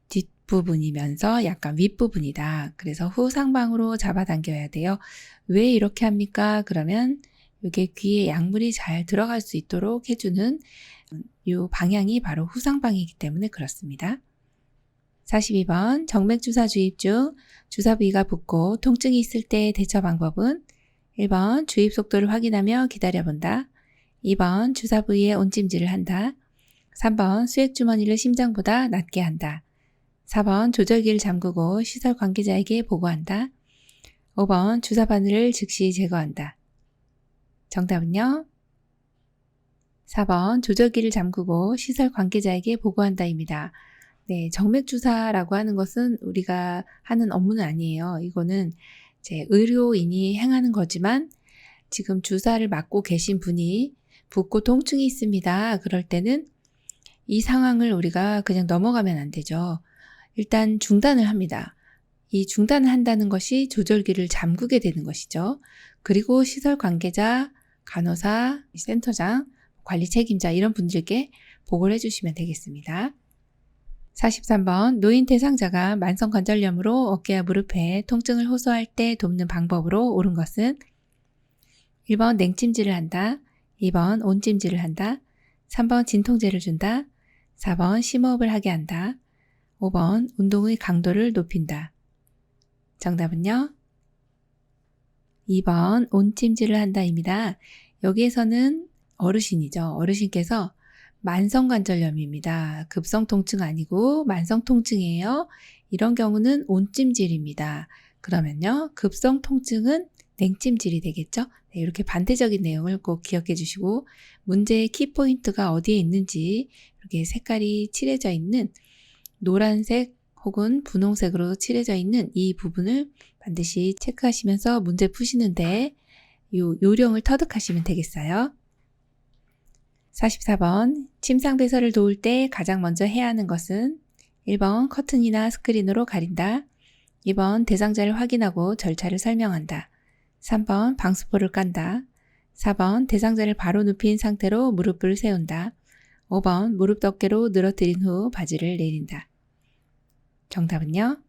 뒷부분이면서 약간 윗부분이다. 그래서 후상방으로 잡아당겨야 돼요. 왜 이렇게 합니까? 그러면 이게 귀에 약물이 잘 들어갈 수 있도록 해주는 요 방향이 바로 후상방이기 때문에 그렇습니다. 42번 정맥주사 주입 중 주사 부위가 붓고 통증이 있을 때 대처 방법은 1번 주입 속도를 확인하며 기다려본다. 2번 주사 부위에 온찜질을 한다. 3번 수액주머니를 심장보다 낮게 한다. 4번 조절기를 잠그고 시설 관계자에게 보고한다. 5번 주사 바늘을 즉시 제거한다. 정답은요? 4번 조절기를 잠그고 시설 관계자에게 보고한다입니다. 네, 정맥주사라고 하는 것은 우리가 하는 업무는 아니에요. 이거는 이제 의료인이 행하는 거지만 지금 주사를 맞고 계신 분이 붓고 통증이 있습니다. 그럴 때는 이 상황을 우리가 그냥 넘어가면 안 되죠. 일단 중단을 합니다. 이 중단을 한다는 것이 조절기를 잠그게 되는 것이죠. 그리고 시설 관계자, 간호사, 센터장, 관리 책임자 이런 분들께 보고를 해주시면 되겠습니다. 43번 노인 대상자가 만성관절염으로 어깨와 무릎에 통증을 호소할 때 돕는 방법으로 옳은 것은 1번 냉찜질을 한다, 2번 온찜질을 한다, 3번 진통제를 준다, 4번 심호흡을 하게 한다, 5번 운동의 강도를 높인다. 정답은요? 2번 온찜질을 한다입니다. 여기에서는 어르신이죠. 어르신께서 만성관절염입니다. 급성통증 아니고 만성통증이에요. 이런 경우는 온찜질입니다. 그러면요. 급성통증은 냉찜질이 되겠죠. 네, 이렇게 반대적인 내용을 꼭 기억해 주시고 문제의 키포인트가 어디에 있는지 이렇게 색깔이 칠해져 있는 노란색 혹은 분홍색으로 칠해져 있는 이 부분을 반드시 체크하시면서 문제 푸시는데 요령을 터득하시면 되겠어요. 44번 침상 배설을 도울 때 가장 먼저 해야 하는 것은 1번 커튼이나 스크린으로 가린다, 2번 대상자를 확인하고 절차를 설명한다, 3번 방수포를 깐다, 4번 대상자를 바로 눕힌 상태로 무릎을 세운다, 5번 무릎 덮개로 늘어뜨린 후 바지를 내린다. 정답은요?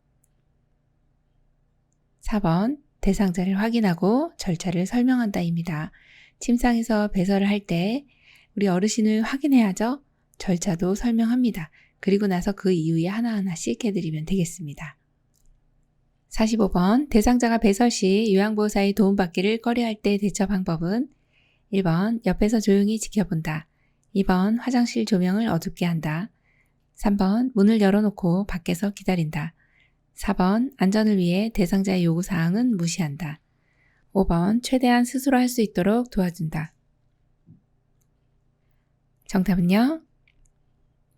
4번 대상자를 확인하고 절차를 설명한다입니다. 침상에서 배설을 할 때 우리 어르신을 확인해야죠. 절차도 설명합니다. 그리고 나서 그 이후에 하나하나씩 해드리면 되겠습니다. 45번 대상자가 배설 시 요양보호사의 도움받기를 꺼려할 때 대처 방법은 1번 옆에서 조용히 지켜본다, 2번 화장실 조명을 어둡게 한다, 3번 문을 열어놓고 밖에서 기다린다, 4번 안전을 위해 대상자의 요구사항은 무시한다, 5번 최대한 스스로 할 수 있도록 도와준다. 정답은요?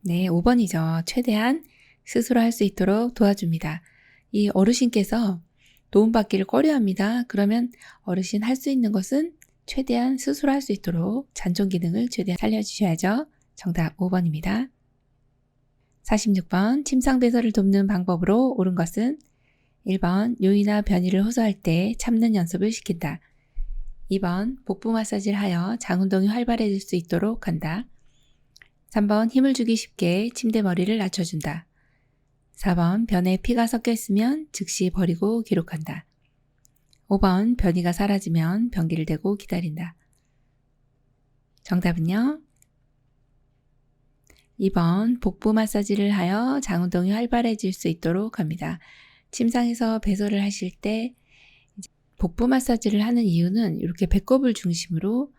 네, 5번이죠. 최대한 스스로 할 수 있도록 도와줍니다. 이 어르신께서 도움받기를 꺼려합니다. 그러면 어르신 할 수 있는 것은 최대한 스스로 할 수 있도록 잔존 기능을 최대한 살려주셔야죠. 정답 5번입니다. 46번 침상 배설을 돕는 방법으로 옳은 것은 1번 요의나 변이를 호소할 때 참는 연습을 시킨다, 2번 복부 마사지를 하여 장운동이 활발해질 수 있도록 한다, 3번 힘을 주기 쉽게 침대 머리를 낮춰준다, 4번 변에 피가 섞여 있으면 즉시 버리고 기록한다, 5번 변이가 사라지면 변기를 대고 기다린다. 정답은요? 2번 복부 마사지를 하여 장운동이 활발해질 수 있도록 합니다. 침상에서 배설을 하실 때 복부 마사지를 하는 이유는 이렇게 배꼽을 중심으로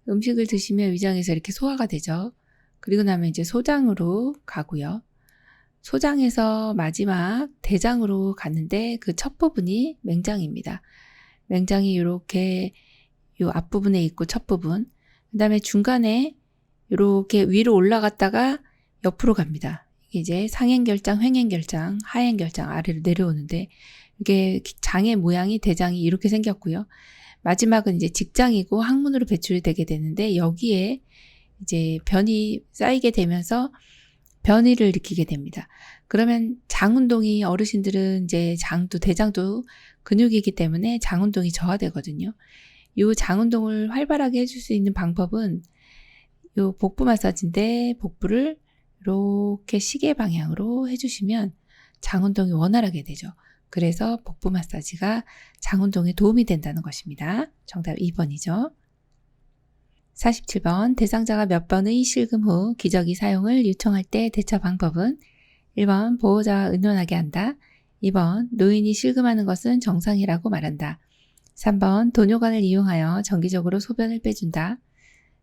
음식을 드시면 위장에서 이렇게 소화가 되죠. 그리고 나면 이제 소장으로 가고요. 소장에서 마지막 대장으로 갔는데 그 첫 부분이 맹장입니다. 맹장이 이렇게 요 앞부분에 있고 첫 부분, 그 다음에 중간에 이렇게 위로 올라갔다가 옆으로 갑니다. 이게 이제 상행결장, 횡행결장, 하행결장 아래로 내려오는데 이게 장의 모양이 대장이 이렇게 생겼고요. 마지막은 이제 직장이고 항문으로 배출이 되게 되는데 여기에 이제 변이 쌓이게 되면서 변이를 일으키게 됩니다. 그러면 장운동이 어르신들은 이제 장도 대장도 근육이기 때문에 장운동이 저하되거든요. 이 장운동을 활발하게 해줄 수 있는 방법은 이 복부 마사지인데 복부를 이렇게 시계 방향으로 해주시면 장운동이 원활하게 되죠. 그래서 복부 마사지가 장운동에 도움이 된다는 것입니다. 정답 2번이죠. 47번 대상자가 몇 번의 실금 후 기저귀 사용을 요청할 때 대처 방법은 1번 보호자와 의논하게 한다, 2번 노인이 실금하는 것은 정상이라고 말한다, 3번 도뇨관을 이용하여 정기적으로 소변을 빼준다,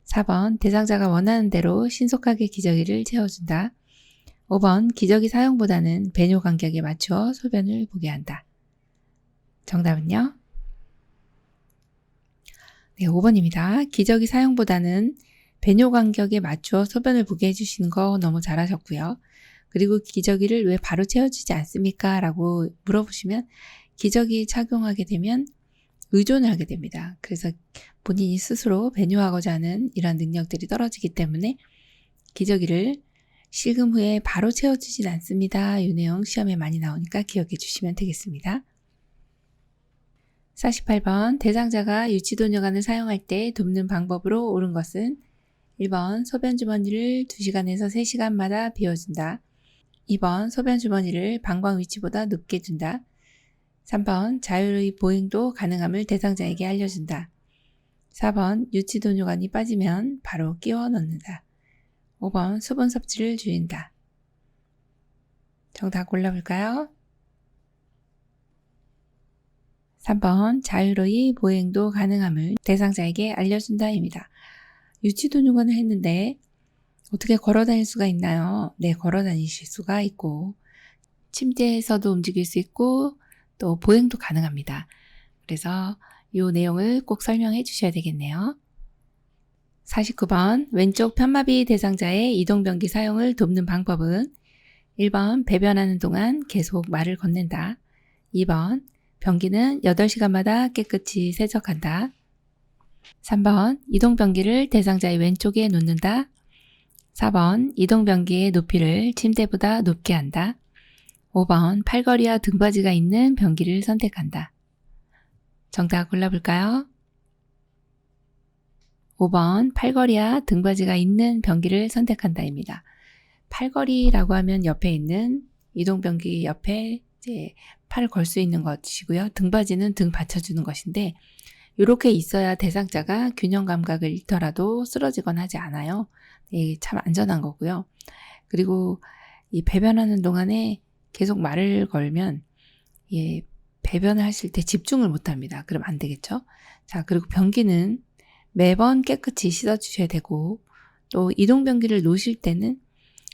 4번 대상자가 원하는 대로 신속하게 기저귀를 채워준다, 5번 기저귀 사용보다는 배뇨 간격에 맞추어 소변을 보게 한다. 정답은요? 네, 5번입니다. 기저귀 사용보다는 배뇨 간격에 맞추어 소변을 보게 해주시는 거 너무 잘하셨고요. 그리고 기저귀를 왜 바로 채워주지 않습니까? 라고 물어보시면 기저귀 착용하게 되면 의존을 하게 됩니다. 그래서 본인이 스스로 배뇨하고자 하는 이런 능력들이 떨어지기 때문에 기저귀를 실금 후에 바로 채워주진 않습니다. 이 내용 시험에 많이 나오니까 기억해 주시면 되겠습니다. 48번 대상자가 유치도뇨관을 사용할 때 돕는 방법으로 옳은 것은 1번 소변 주머니를 2시간에서 3시간마다 비워준다. 2번 소변 주머니를 방광 위치보다 높게 둔다. 3번 자율의 보행도 가능함을 대상자에게 알려준다. 4번 유치도뇨관이 빠지면 바로 끼워 넣는다. 5번 수분 섭취를 줄인다. 정답 골라볼까요? 3번 자율의 보행도 가능함을 대상자에게 알려준다입니다. 유치도뇨관을 했는데 어떻게 걸어 다닐 수가 있나요? 네, 걸어 다니실 수가 있고 침대에서도 움직일 수 있고 또 보행도 가능합니다. 그래서 이 내용을 꼭 설명해 주셔야 되겠네요. 49번 왼쪽 편마비 대상자의 이동변기 사용을 돕는 방법은 1번 배변하는 동안 계속 말을 건넨다. 2번 변기는 8시간마다 깨끗이 세척한다. 3번 이동변기를 대상자의 왼쪽에 놓는다. 4번 이동변기의 높이를 침대보다 높게 한다. 5번 팔걸이와 등받이가 있는 변기를 선택한다. 정답 골라볼까요? 5번 팔걸이와 등받이가 있는 변기를 선택한다입니다. 팔걸이라고 하면 옆에 있는 이동변기 옆에 이제 팔을 걸 수 있는 것이고요. 등받이는 등 받쳐주는 것인데 이렇게 있어야 대상자가 균형 감각을 잃더라도 쓰러지거나 하지 않아요. 참 안전한 거고요. 그리고 이 배변하는 동안에 계속 말을 걸면 배변을 하실 때 집중을 못합니다. 그럼 안 되겠죠? 자, 그리고 변기는 매번 깨끗이 씻어주셔야 되고 또 이동변기를 놓으실 때는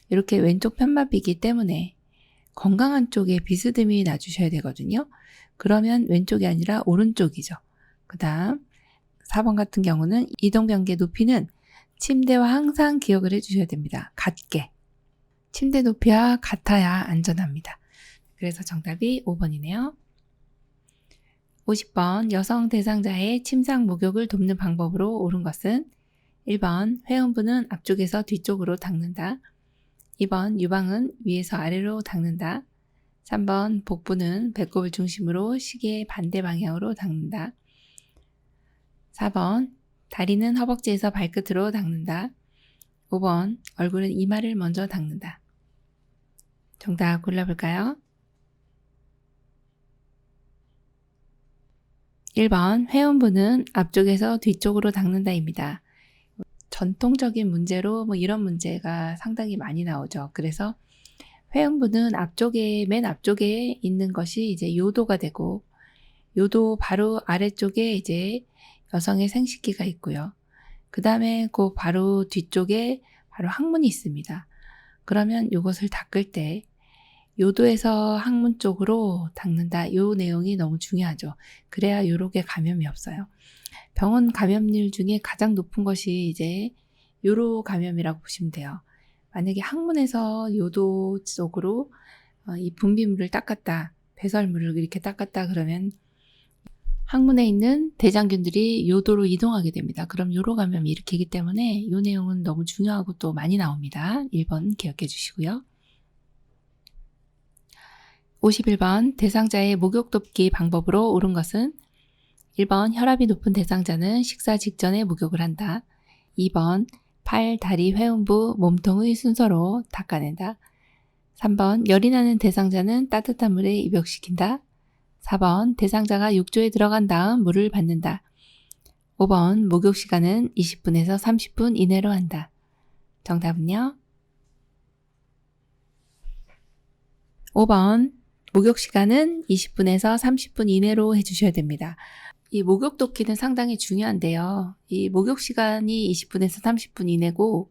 이렇게 왼쪽 편마비이기 때문에 건강한 쪽에 비스듬히 놔주셔야 되거든요. 그러면 왼쪽이 아니라 오른쪽이죠. 그 다음 4번 같은 경우는 이동변기의 높이는 침대와 항상 기억을 해주셔야 됩니다. 같게. 침대 높이와 같아야 안전합니다. 그래서 정답이 5번이네요. 50번 여성 대상자의 침상 목욕을 돕는 방법으로 옳은 것은 1번 회음부는 앞쪽에서 뒤쪽으로 닦는다. 2번 유방은 위에서 아래로 닦는다. 3번 복부는 배꼽을 중심으로 시계 반대 방향으로 닦는다. 4번 다리는 허벅지에서 발끝으로 닦는다. 5번 얼굴은 이마를 먼저 닦는다. 정답 골라볼까요? 1번 회음부는 앞쪽에서 뒤쪽으로 닦는다입니다. 전통적인 문제로 이런 문제가 상당히 많이 나오죠. 그래서 회음부는 맨 앞쪽에 있는 것이 이제 요도가 되고 요도 바로 아래쪽에 이제 여성의 생식기가 있고요. 그 다음에 그 바로 뒤쪽에 바로 항문이 있습니다. 그러면 이것을 닦을 때 요도에서 항문 쪽으로 닦는다. 요 내용이 너무 중요하죠. 그래야 요렇게 감염이 없어요. 병원 감염률 중에 가장 높은 것이 이제 요로 감염이라고 보시면 돼요. 만약에 항문에서 요도 쪽으로 이 분비물을 닦았다, 배설물을 이렇게 닦았다 그러면 항문에 있는 대장균들이 요도로 이동하게 됩니다. 그럼 요로 감염이 일으키기 때문에 요 내용은 너무 중요하고 또 많이 나옵니다. 1번 기억해 주시고요. 51번 대상자의 목욕 돕기 방법으로 옳은 것은 1번 혈압이 높은 대상자는 식사 직전에 목욕을 한다. 2번 팔, 다리, 회음부, 몸통의 순서로 닦아낸다. 3번 열이 나는 대상자는 따뜻한 물에 입욕시킨다. 4번 대상자가 욕조에 들어간 다음 물을 받는다. 5번 목욕 시간은 20분에서 30분 이내로 한다. 정답은요? 5번 목욕 시간은 20분에서 30분 이내로 해주셔야 됩니다. 이 목욕 돕기는 상당히 중요한데요. 이 목욕 시간이 20분에서 30분 이내고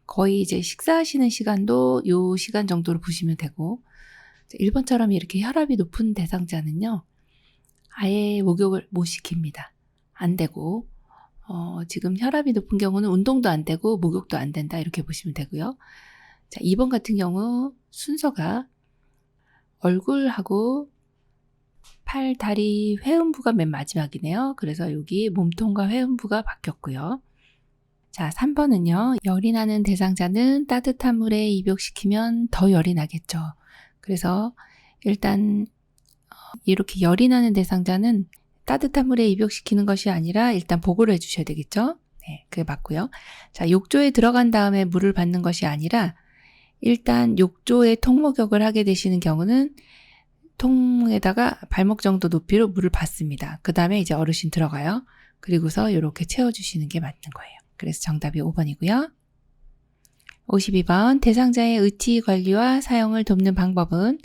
거의 이제 식사하시는 시간도 요 시간 정도로 보시면 되고 1번처럼 이렇게 혈압이 높은 대상자는요. 아예 목욕을 못 시킵니다. 안 되고 지금 혈압이 높은 경우는 운동도 안 되고 목욕도 안 된다 이렇게 보시면 되고요. 자, 2번 같은 경우 순서가 얼굴하고 팔, 다리, 회음부가 맨 마지막이네요. 그래서 여기 몸통과 회음부가 바뀌었고요. 자, 3번은요. 열이 나는 대상자는 따뜻한 물에 입욕시키면 더 열이 나겠죠. 그래서 일단 이렇게 열이 나는 대상자는 따뜻한 물에 입욕시키는 것이 아니라 일단 보고를 해주셔야 되겠죠. 네, 그게 맞고요. 자, 욕조에 들어간 다음에 물을 받는 것이 아니라 일단 욕조에 통목욕을 하게 되시는 경우는 통에다가 발목 정도 높이로 물을 받습니다. 그 다음에 이제 어르신 들어가요. 그리고서 이렇게 채워주시는 게 맞는 거예요. 그래서 정답이 5번이고요. 52번 대상자의 의치 관리와 사용을 돕는 방법은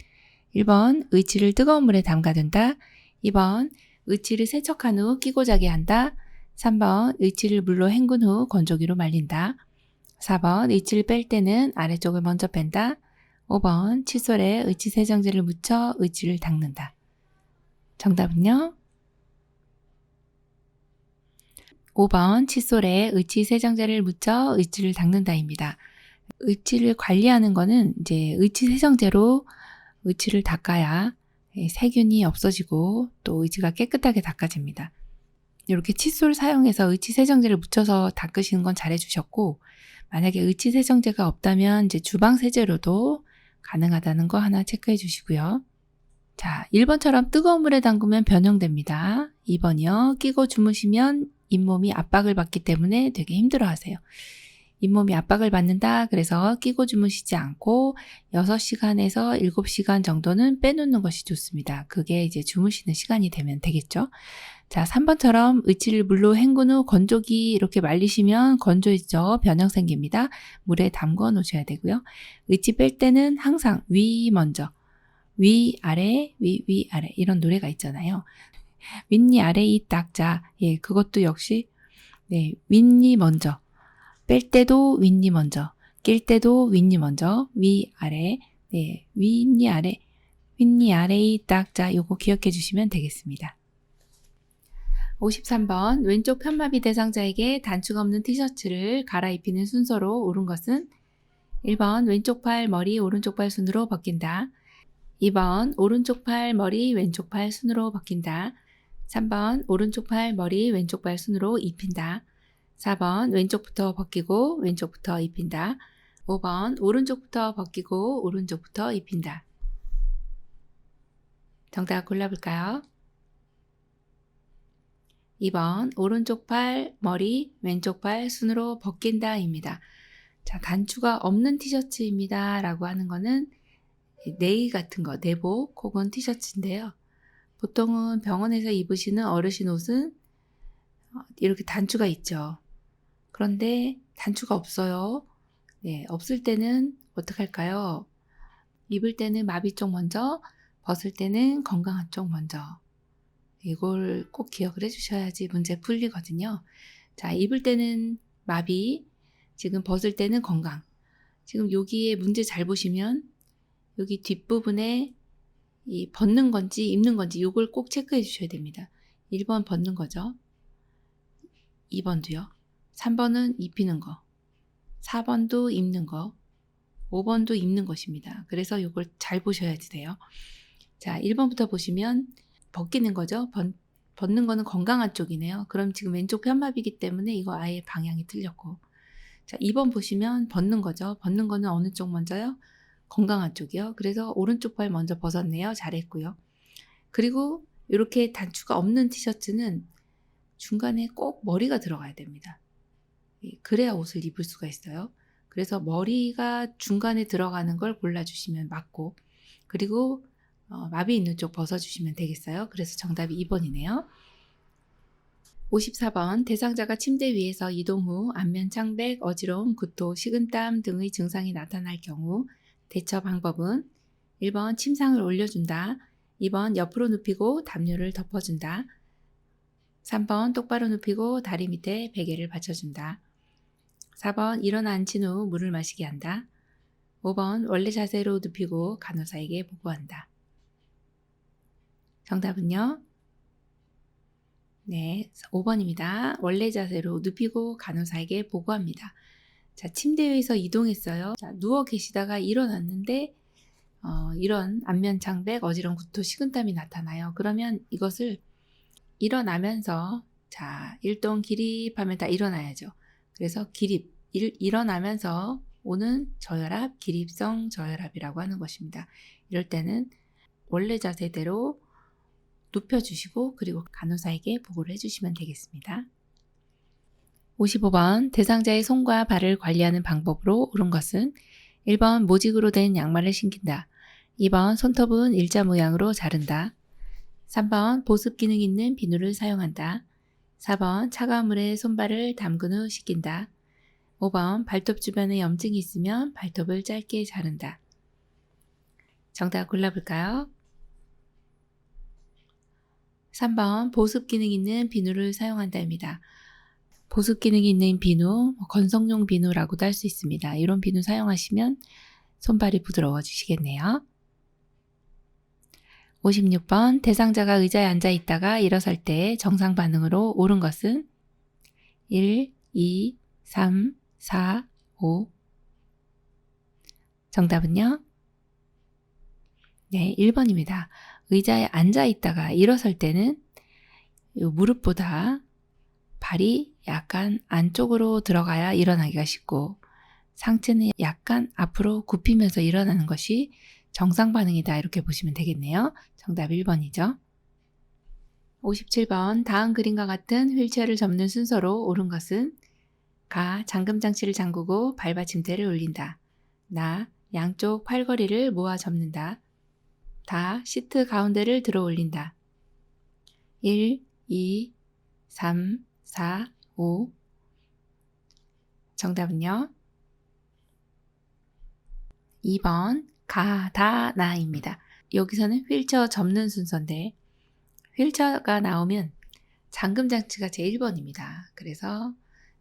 1번 의치를 뜨거운 물에 담가둔다. 2번 의치를 세척한 후 끼고 자게 한다. 3번 의치를 물로 헹군 후 건조기로 말린다. 4번 의치를 뺄 때는 아래쪽을 먼저 뺀다. 5번 칫솔에 의치 세정제를 묻혀 의치를 닦는다. 정답은요? 5번 칫솔에 의치 세정제를 묻혀 의치를 닦는다입니다. 의치를 관리하는 거는 이제 의치 세정제로 의치를 닦아야 세균이 없어지고 또 의치가 깨끗하게 닦아집니다. 이렇게 칫솔 사용해서 의치 세정제를 묻혀서 닦으시는 건 잘해주셨고, 만약에 의치 세정제가 없다면 이제 주방 세제로도 가능하다는 거 하나 체크해 주시고요. 자, 1번처럼 뜨거운 물에 담그면 변형됩니다. 2번이요. 끼고 주무시면 잇몸이 압박을 받기 때문에 되게 힘들어하세요. 잇몸이 압박을 받는다. 그래서 끼고 주무시지 않고 6시간에서 7시간 정도는 빼놓는 것이 좋습니다. 그게 이제 주무시는 시간이 되면 되겠죠. 자, 3번처럼 의치를 물로 헹군 후 건조기 이렇게 말리시면 건조해져 변형 생깁니다. 물에 담궈 놓으셔야 되고요. 의치 뺄 때는 항상 위 먼저, 위 아래, 위 아래 이런 노래가 있잖아요. 윗니 아래 이 닦자. 예, 그것도 역시 네, 윗니 먼저. 뺄 때도 윗니 먼저, 낄 때도 윗니 먼저, 위 아래, 네, 윗니 아래, 윗니 아래의 닦자 요거 기억해 주시면 되겠습니다. 53번 왼쪽 편마비 대상자에게 단추가 없는 티셔츠를 갈아입히는 순서로 옳은 것은 1번 왼쪽 팔 머리 오른쪽 팔 순으로 벗긴다. 2번 오른쪽 팔 머리 왼쪽 팔 순으로 벗긴다. 3번 오른쪽 팔 머리 왼쪽 팔 순으로 입힌다. 4번 왼쪽부터 벗기고 왼쪽부터 입힌다. 5번 오른쪽부터 벗기고 오른쪽부터 입힌다. 정답 골라볼까요? 2번 오른쪽 팔 머리 왼쪽 팔 순으로 벗긴다 입니다. 자, 단추가 없는 티셔츠입니다 라고 하는 거는 네이 같은 거, 내복 혹은 티셔츠인데요. 보통은 병원에서 입으시는 어르신 옷은 이렇게 단추가 있죠. 그런데 단추가 없어요. 네, 없을 때는 어떡할까요? 입을 때는 마비 쪽 먼저, 벗을 때는 건강한 쪽 먼저. 이걸 꼭 기억을 해주셔야지 문제 풀리거든요. 자, 입을 때는 마비, 지금 벗을 때는 건강. 지금 여기에 문제 잘 보시면 여기 뒷부분에 이 벗는 건지 입는 건지 이걸 꼭 체크해 주셔야 됩니다. 1번 벗는 거죠. 2번도요. 3번은 입히는 거. 4번도 입는 거. 5번도 입는 것입니다. 그래서 이걸 잘 보셔야 돼요. 자, 1번부터 보시면 벗기는 거죠. 벗는 거는 건강한 쪽이네요. 그럼 지금 왼쪽 편마비이기 때문에 이거 아예 방향이 틀렸고. 자, 2번 보시면 벗는 거죠. 벗는 거는 어느 쪽 먼저요? 건강한 쪽이요. 그래서 오른쪽 팔 먼저 벗었네요. 잘했고요. 그리고 이렇게 단추가 없는 티셔츠는 중간에 꼭 머리가 들어가야 됩니다. 그래야 옷을 입을 수가 있어요. 그래서 머리가 중간에 들어가는 걸 골라주시면 맞고, 그리고 마비 있는 쪽 벗어주시면 되겠어요. 그래서 정답이 2번이네요. 54번 대상자가 침대 위에서 이동 후 안면 창백, 어지러움, 구토, 식은땀 등의 증상이 나타날 경우 대처 방법은 1번 침상을 올려준다. 2번 옆으로 눕히고 담요를 덮어준다. 3번 똑바로 눕히고 다리 밑에 베개를 받쳐준다. 4번 일어나 앉힌 후 물을 마시게 한다. 5번 원래 자세로 눕히고 간호사에게 보고한다. 정답은요? 네, 5번입니다. 원래 자세로 눕히고 간호사에게 보고합니다. 자, 침대 위에서 이동했어요. 자, 누워 계시다가 일어났는데 이런 안면 창백, 어지럼 구토, 식은땀이 나타나요. 그러면 이것을 일어나면서 자, 일동 기립하면 다 일어나야죠. 그래서 일어나면서 오는 저혈압, 기립성 저혈압이라고 하는 것입니다. 이럴 때는 원래 자세대로 눕혀주시고 그리고 간호사에게 보고를 해주시면 되겠습니다. 55번 대상자의 손과 발을 관리하는 방법으로 옳은 것은 1번 모직으로 된 양말을 신긴다. 2번 손톱은 일자 모양으로 자른다. 3번 보습 기능 있는 비누를 사용한다. 4번 차가운 물에 손발을 담근 후 씻긴다. 5번 발톱 주변에 염증이 있으면 발톱을 짧게 자른다. 정답 골라볼까요? 3번 보습 기능 있는 비누를 사용한다입니다. 보습 기능이 있는 비누, 건성용 비누라고도 할 수 있습니다. 이런 비누 사용하시면 손발이 부드러워지시겠네요. 56번 대상자가 의자에 앉아 있다가 일어설 때 정상 반응으로 옳은 것은 1, 2, 3, 4, 5. 정답은요? 네, 1번입니다. 의자에 앉아 있다가 일어설 때는 이 무릎보다 발이 약간 안쪽으로 들어가야 일어나기가 쉽고 상체는 약간 앞으로 굽히면서 일어나는 것이 정상 반응이다 이렇게 보시면 되겠네요. 정답 1번이죠. 57번 다음 그림과 같은 휠체어를 접는 순서로 옳은 것은 가. 잠금 장치를 잠그고 발받침대를 올린다. 나. 양쪽 팔걸이를 모아 접는다. 다. 시트 가운데를 들어 올린다. 1, 2, 3, 4, 5. 정답은요? 2번 가, 다, 나입니다. 여기서는 휠체어 접는 순서인데 휠체어가 나오면 잠금 장치가 제 1번입니다. 그래서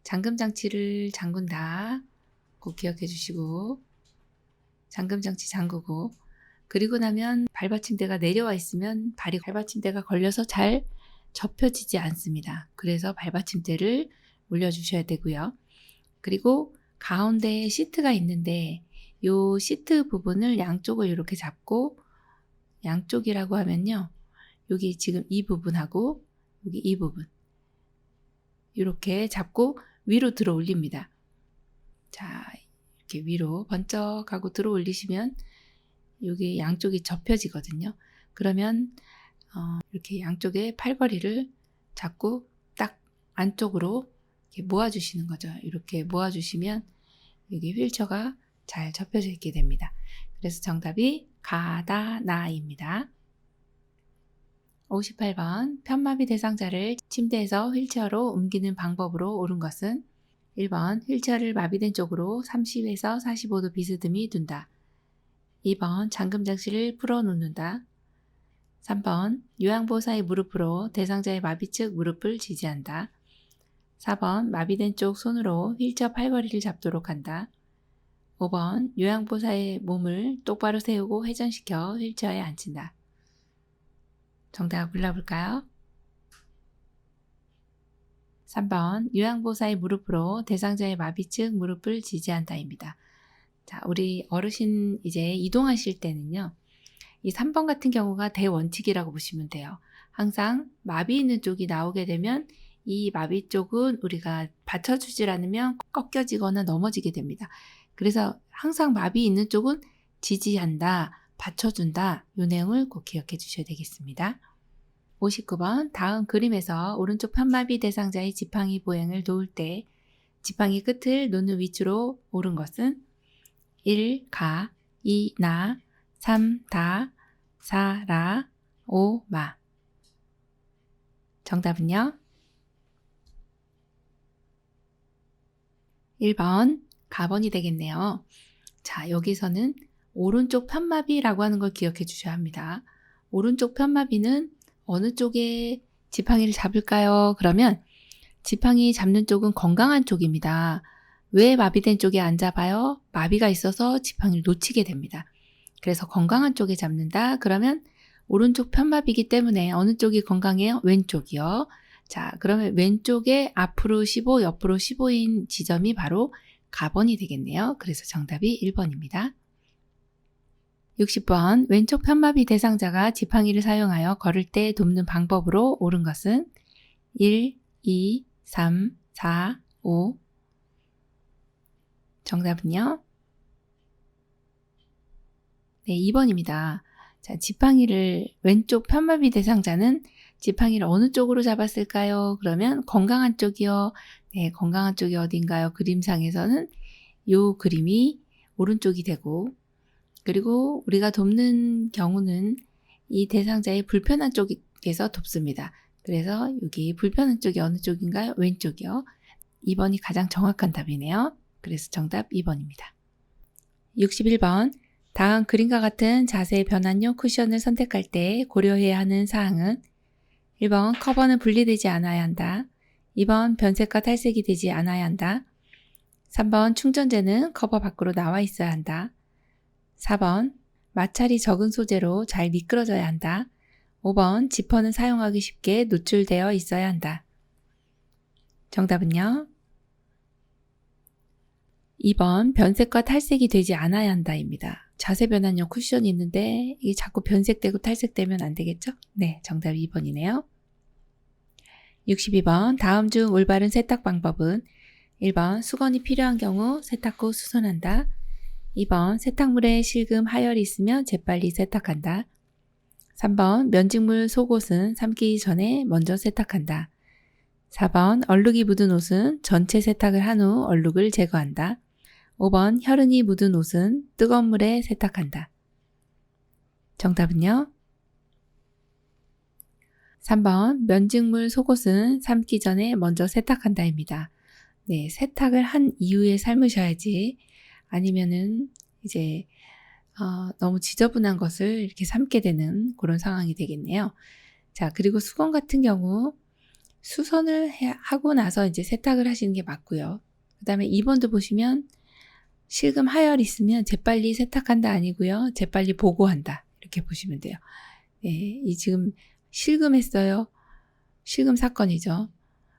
잠금 장치를 잠근다. 꼭 기억해 주시고 잠금 장치 잠그고 그리고 나면 발받침대가 내려와 있으면 발이 발받침대가 걸려서 잘 접혀지지 않습니다. 그래서 발받침대를 올려주셔야 되고요. 그리고 가운데에 시트가 있는데 이 시트 부분을 양쪽을 이렇게 잡고 양쪽이라고 하면요. 여기 지금 이 부분하고 여기 이 부분 이렇게 잡고 위로 들어 올립니다. 자, 이렇게 위로 번쩍하고 들어 올리시면 여기 양쪽이 접혀지거든요. 그러면 이렇게 양쪽에 팔걸이를 잡고 딱 안쪽으로 이렇게 모아주시는 거죠. 이렇게 모아주시면 여기 휠체어가 잘 접혀져 있게 됩니다. 그래서 정답이 가다 나입니다. 58번 편마비 대상자를 침대에서 휠체어로 옮기는 방법으로 옳은 것은 1번 휠체어를 마비된 쪽으로 30에서 45도 비스듬히 둔다. 2번 잠금 장치를 풀어 놓는다. 3번 요양보호사의 무릎으로 대상자의 마비 측 무릎을 지지한다. 4번 마비된 쪽 손으로 휠체어 팔걸이를 잡도록 한다. 5번 요양보호사의 몸을 똑바로 세우고 회전시켜 휠체어에 앉힌다. 정답 골라볼까요? 3번 요양보호사의 무릎으로 대상자의 마비 측 무릎을 지지한다입니다. 자, 우리 어르신 이제 이동하실 때는요. 이 3번 같은 경우가 대원칙이라고 보시면 돼요. 항상 마비 있는 쪽이 나오게 되면 이 마비 쪽은 우리가 받쳐주질 않으면 꺾여지거나 넘어지게 됩니다. 그래서 항상 마비 있는 쪽은 지지한다, 받쳐준다 이 내용을 꼭 기억해 주셔야 되겠습니다. 59번 다음 그림에서 오른쪽 편마비 대상자의 지팡이 보행을 도울 때 지팡이 끝을 놓는 위치로 옳은 것은 1. 가 2. 나 3. 다 4. 라 5. 마. 정답은요? 1번 가번이 되겠네요. 자, 여기서는 오른쪽 편마비라고 하는 걸 기억해 주셔야 합니다. 오른쪽 편마비는 어느 쪽에 지팡이를 잡을까요? 그러면 지팡이 잡는 쪽은 건강한 쪽입니다. 왜 마비된 쪽에 안 잡아요? 마비가 있어서 지팡이를 놓치게 됩니다. 그래서 건강한 쪽에 잡는다. 그러면 오른쪽 편마비이기 때문에 어느 쪽이 건강해요? 왼쪽이요. 자, 그러면 왼쪽에 앞으로 15, 옆으로 15인 지점이 바로 가번이 되겠네요. 그래서 정답이 1번입니다. 60번 왼쪽 편마비 대상자가 지팡이를 사용하여 걸을 때 돕는 방법으로 옳은 것은 1, 2, 3, 4, 5. 정답은요? 네, 2번입니다. 자, 지팡이를 왼쪽 편마비 대상자는 지팡이를 어느 쪽으로 잡았을까요? 그러면 건강한 쪽이요. 네, 건강한 쪽이 어딘가요? 그림상에서는 요 그림이 오른쪽이 되고, 그리고 우리가 돕는 경우는 이 대상자의 불편한 쪽에서 돕습니다. 그래서 여기 불편한 쪽이 어느 쪽인가요? 왼쪽이요. 2번이 가장 정확한 답이네요. 그래서 정답 2번입니다. 61번 다음 그림과 같은 자세 변환용 쿠션을 선택할 때 고려해야 하는 사항은 1번 커버는 분리되지 않아야 한다. 2번 변색과 탈색이 되지 않아야 한다. 3번 충전재는 커버 밖으로 나와 있어야 한다. 4번 마찰이 적은 소재로 잘 미끄러져야 한다. 5번 지퍼는 사용하기 쉽게 노출되어 있어야 한다. 정답은요? 2번 변색과 탈색이 되지 않아야 한다입니다. 자세 변환용 쿠션이 있는데 이게 자꾸 변색되고 탈색되면 안 되겠죠? 네, 정답 2번이네요. 62번 다음 중 올바른 세탁 방법은 1번 수건이 필요한 경우 세탁 후 수선한다. 2번 세탁물에 실금 하열이 있으면 재빨리 세탁한다. 3번 면직물 속옷은 삶기 전에 먼저 세탁한다. 4번 얼룩이 묻은 옷은 전체 세탁을 한 후 얼룩을 제거한다. 5번 혈흔이 묻은 옷은 뜨거운 물에 세탁한다. 정답은요? 3번 면직물 속옷은 삶기 전에 먼저 세탁한다입니다. 네, 세탁을 한 이후에 삶으셔야지 아니면은 이제 너무 지저분한 것을 이렇게 삶게 되는 그런 상황이 되겠네요. 자, 그리고 수건 같은 경우 수선을 하고 나서 이제 세탁을 하시는 게 맞고요. 그 다음에 2번도 보시면 실금 하열 있으면 재빨리 세탁한다 아니고요. 재빨리 보고한다. 이렇게 보시면 돼요. 네, 이 지금 실금했어요. 실금 사건이죠.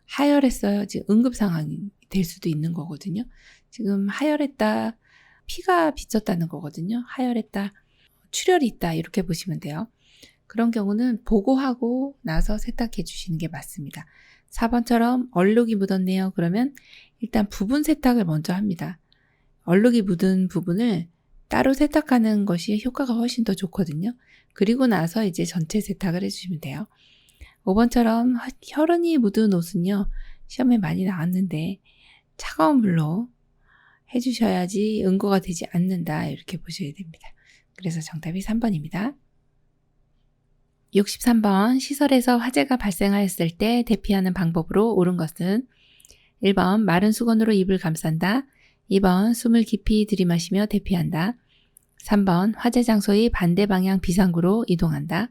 하열했어요. 지금 응급 상황이 될 수도 있는 거거든요. 지금 하열했다. 피가 비쳤다는 거거든요. 하열했다. 출혈이 있다. 이렇게 보시면 돼요. 그런 경우는 보고하고 나서 세탁해 주시는 게 맞습니다. 4번처럼 얼룩이 묻었네요. 그러면 일단 부분 세탁을 먼저 합니다. 얼룩이 묻은 부분을 따로 세탁하는 것이 효과가 훨씬 더 좋거든요. 그리고 나서 이제 전체 세탁을 해주시면 돼요. 5번처럼 혈흔이 묻은 옷은요. 시험에 많이 나왔는데 차가운 물로 해주셔야지 응고가 되지 않는다. 이렇게 보셔야 됩니다. 그래서 정답이 3번입니다. 63번 시설에서 화재가 발생하였을 때 대피하는 방법으로 옳은 것은 1번 마른 수건으로 입을 감싼다. 2번 숨을 깊이 들이마시며 대피한다. 3번 화재 장소의 반대 방향 비상구로 이동한다.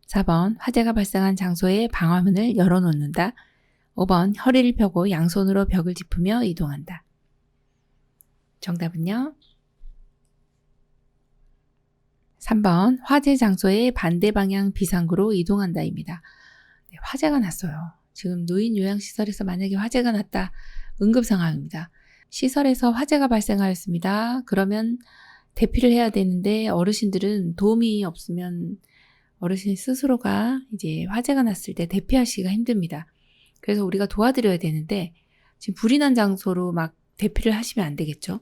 4번 화재가 발생한 장소의 방화문을 열어놓는다. 5번 허리를 펴고 양손으로 벽을 짚으며 이동한다. 정답은요? 3번 화재 장소의 반대 방향 비상구로 이동한다입니다. 네, 화재가 났어요. 지금 노인 요양시설에서 만약에 화재가 났다. 응급 상황입니다. 시설에서 화재가 발생하였습니다. 그러면 대피를 해야 되는데 어르신들은 도움이 없으면 어르신 스스로가 이제 화재가 났을 때 대피하시기가 힘듭니다. 그래서 우리가 도와드려야 되는데 지금 불이 난 장소로 막 대피를 하시면 안 되겠죠.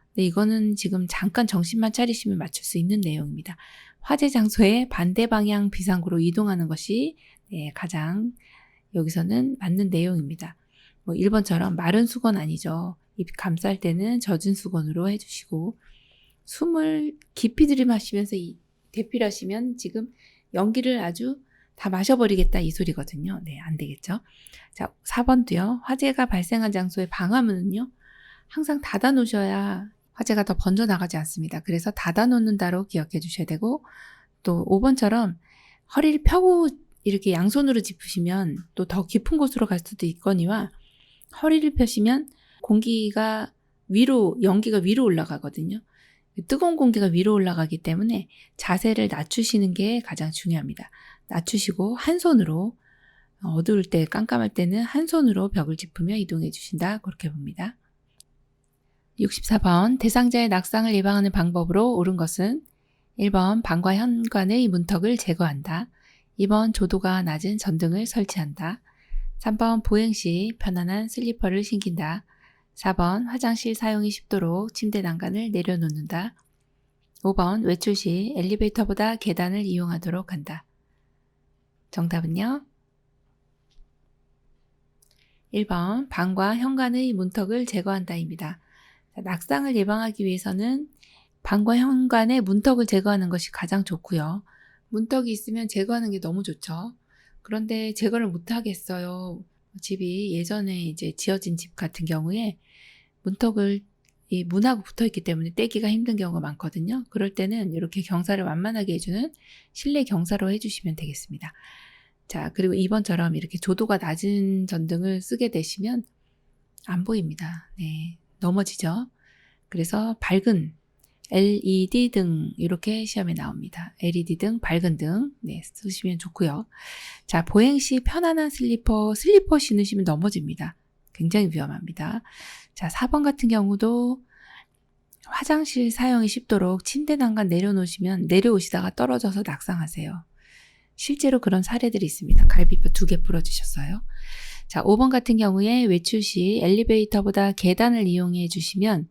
근데 이거는 지금 잠깐 정신만 차리시면 맞출 수 있는 내용입니다. 화재 장소의 반대 방향 비상구로 이동하는 것이 가장 여기서는 맞는 내용입니다. 1번처럼 마른 수건 아니죠. 입 감쌀 때는 젖은 수건으로 해주시고 숨을 깊이 들이마시면서 대피를 하시면 지금 연기를 아주 다 마셔버리겠다 이 소리거든요. 네, 안 되겠죠. 자, 4번도요. 화재가 발생한 장소의 방화문은요. 항상 닫아 놓으셔야 화재가 더 번져 나가지 않습니다. 그래서 닫아 놓는다로 기억해 주셔야 되고 또 5번처럼 허리를 펴고 이렇게 양손으로 짚으시면 또 더 깊은 곳으로 갈 수도 있거니와 허리를 펴시면 공기가 위로, 연기가 위로 올라가거든요. 뜨거운 공기가 위로 올라가기 때문에 자세를 낮추시는 게 가장 중요합니다. 낮추시고 한 손으로 어두울 때, 깜깜할 때는 한 손으로 벽을 짚으며 이동해 주신다. 그렇게 봅니다. 64번 대상자의 낙상을 예방하는 방법으로 옳은 것은 1번 방과 현관의 문턱을 제거한다. 2번 조도가 낮은 전등을 설치한다. 3번 보행 시 편안한 슬리퍼를 신긴다. 4번 화장실 사용이 쉽도록 침대 난간을 내려놓는다. 5번 외출 시 엘리베이터보다 계단을 이용하도록 한다. 정답은요? 1번 방과 현관의 문턱을 제거한다입니다. 낙상을 예방하기 위해서는 방과 현관의 문턱을 제거하는 것이 가장 좋고요. 문턱이 있으면 제거하는 게 너무 좋죠. 그런데 제거를 못 하겠어요. 집이 예전에 이제 지어진 집 같은 경우에 문턱을 이 문하고 붙어 있기 때문에 떼기가 힘든 경우가 많거든요. 그럴 때는 이렇게 경사를 완만하게 해주는 실내 경사로 해주시면 되겠습니다. 자, 그리고 2번처럼 이렇게 조도가 낮은 전등을 쓰게 되시면 안 보입니다. 네, 넘어지죠. 그래서 밝은 LED 등 이렇게 시험에 나옵니다. LED 등, 밝은 등 쓰시면 좋고요. 자, 보행 시 편안한 슬리퍼 신으시면 넘어집니다. 굉장히 위험합니다. 자, 4번 같은 경우도 화장실 사용이 쉽도록 침대 난간 내려오시다가 떨어져서 낙상하세요. 실제로 그런 사례들이 있습니다. 갈비뼈 2개 부러지셨어요. 자, 5번 같은 경우에 외출 시 엘리베이터보다 계단을 이용해 주시면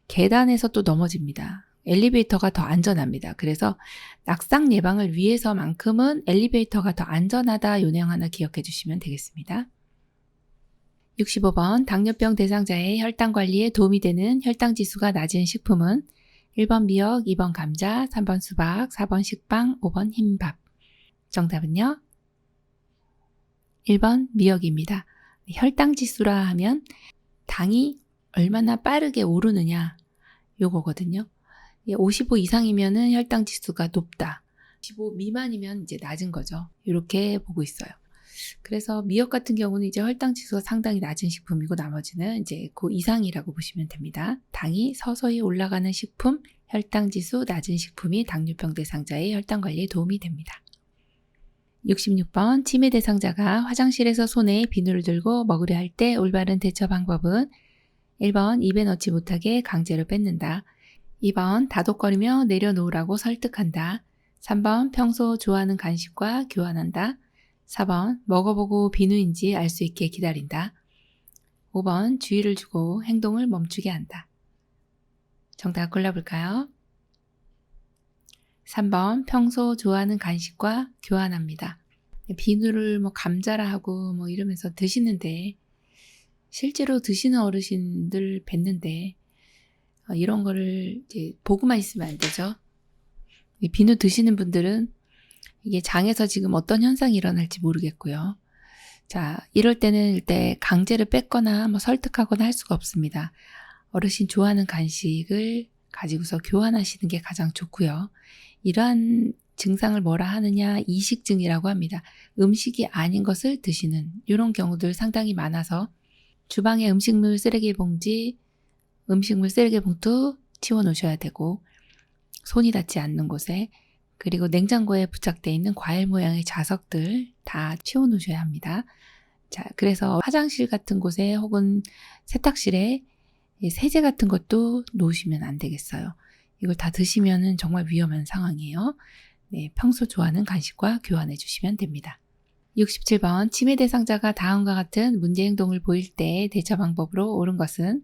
계단에서 또 넘어집니다. 엘리베이터가 더 안전합니다. 그래서 낙상 예방을 위해서만큼은 엘리베이터가 더 안전하다 요령 하나 기억해 주시면 되겠습니다. 65번 당뇨병 대상자의 혈당 관리에 도움이 되는 혈당 지수가 낮은 식품은 1번 미역, 2번 감자, 3번 수박, 4번 식빵, 5번 흰밥. 정답은요? 1번 미역입니다. 혈당 지수라 하면 당이 얼마나 빠르게 오르느냐 요거거든요. 55 이상이면은 혈당 지수가 높다. 55 미만이면 이제 낮은 거죠. 이렇게 보고 있어요. 그래서 미역 같은 경우는 이제 혈당 지수가 상당히 낮은 식품이고 나머지는 이제 그 이상이라고 보시면 됩니다. 당이 서서히 올라가는 식품, 혈당 지수 낮은 식품이 당뇨병 대상자의 혈당 관리에 도움이 됩니다. 66번 치매 대상자가 화장실에서 손에 비누를 들고 먹으려 할 때 올바른 대처 방법은 1번 입에 넣지 못하게 강제로 뺏는다. 2번 다독거리며 내려놓으라고 설득한다. 3번 평소 좋아하는 간식과 교환한다. 4번 먹어보고 비누인지 알 수 있게 기다린다. 5번 주의를 주고 행동을 멈추게 한다. 정답 골라볼까요? 3번 평소 좋아하는 간식과 교환합니다. 비누를 감자라 하고 이러면서 드시는데 실제로 드시는 어르신들 뵀는데 이런 거를 이제 보고만 있으면 안 되죠. 비누 드시는 분들은 이게 장에서 지금 어떤 현상이 일어날지 모르겠고요. 자, 이럴 때는 일단 강제로 뺏거나 설득하거나 할 수가 없습니다. 어르신 좋아하는 간식을 가지고서 교환하시는 게 가장 좋고요. 이러한 증상을 뭐라 하느냐, 이식증이라고 합니다. 음식이 아닌 것을 드시는 이런 경우들 상당히 많아서 주방에 음식물 쓰레기 봉투 치워 놓으셔야 되고 손이 닿지 않는 곳에 그리고 냉장고에 부착되어 있는 과일 모양의 자석들 다 치워 놓으셔야 합니다. 자, 그래서 화장실 같은 곳에 혹은 세탁실에 세제 같은 것도 놓으시면 안 되겠어요. 이걸 다 드시면은 정말 위험한 상황이에요. 네, 평소 좋아하는 간식과 교환해 주시면 됩니다. 67번 치매 대상자가 다음과 같은 문제 행동을 보일 때 대처 방법으로 옳은 것은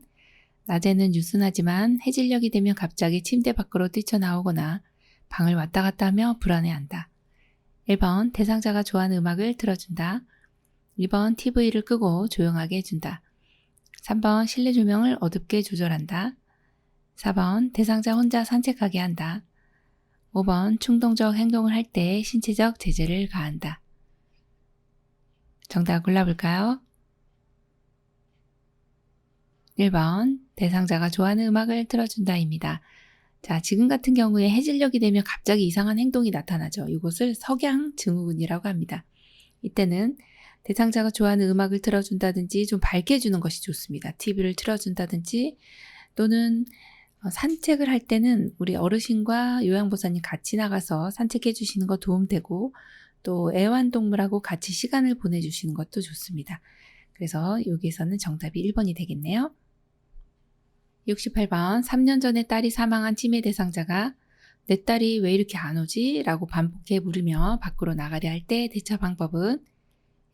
낮에는 유순하지만 해질녘이 되면 갑자기 침대 밖으로 뛰쳐나오거나 방을 왔다 갔다 하며 불안해한다. 1번 대상자가 좋아하는 음악을 틀어준다. 2번 TV를 끄고 조용하게 해준다. 3번 실내 조명을 어둡게 조절한다. 4번 대상자 혼자 산책하게 한다. 5번 충동적 행동을 할 때 신체적 제재를 가한다. 정답 골라볼까요? 1번 대상자가 좋아하는 음악을 틀어준다입니다. 자, 지금 같은 경우에 해질녘이 되면 갑자기 이상한 행동이 나타나죠. 이것을 석양 증후군이라고 합니다. 이때는 대상자가 좋아하는 음악을 틀어준다든지 좀 밝게 해주는 것이 좋습니다. TV를 틀어준다든지 또는 산책을 할 때는 우리 어르신과 요양보호사님 같이 나가서 산책해 주시는 거 도움되고 또 애완동물하고 같이 시간을 보내주시는 것도 좋습니다. 그래서 여기에서는 정답이 1번이 되겠네요. 68번 3년 전에 딸이 사망한 치매 대상자가 내 딸이 왜 이렇게 안 오지? 라고 반복해 물으며 밖으로 나가려 할 때 대처 방법은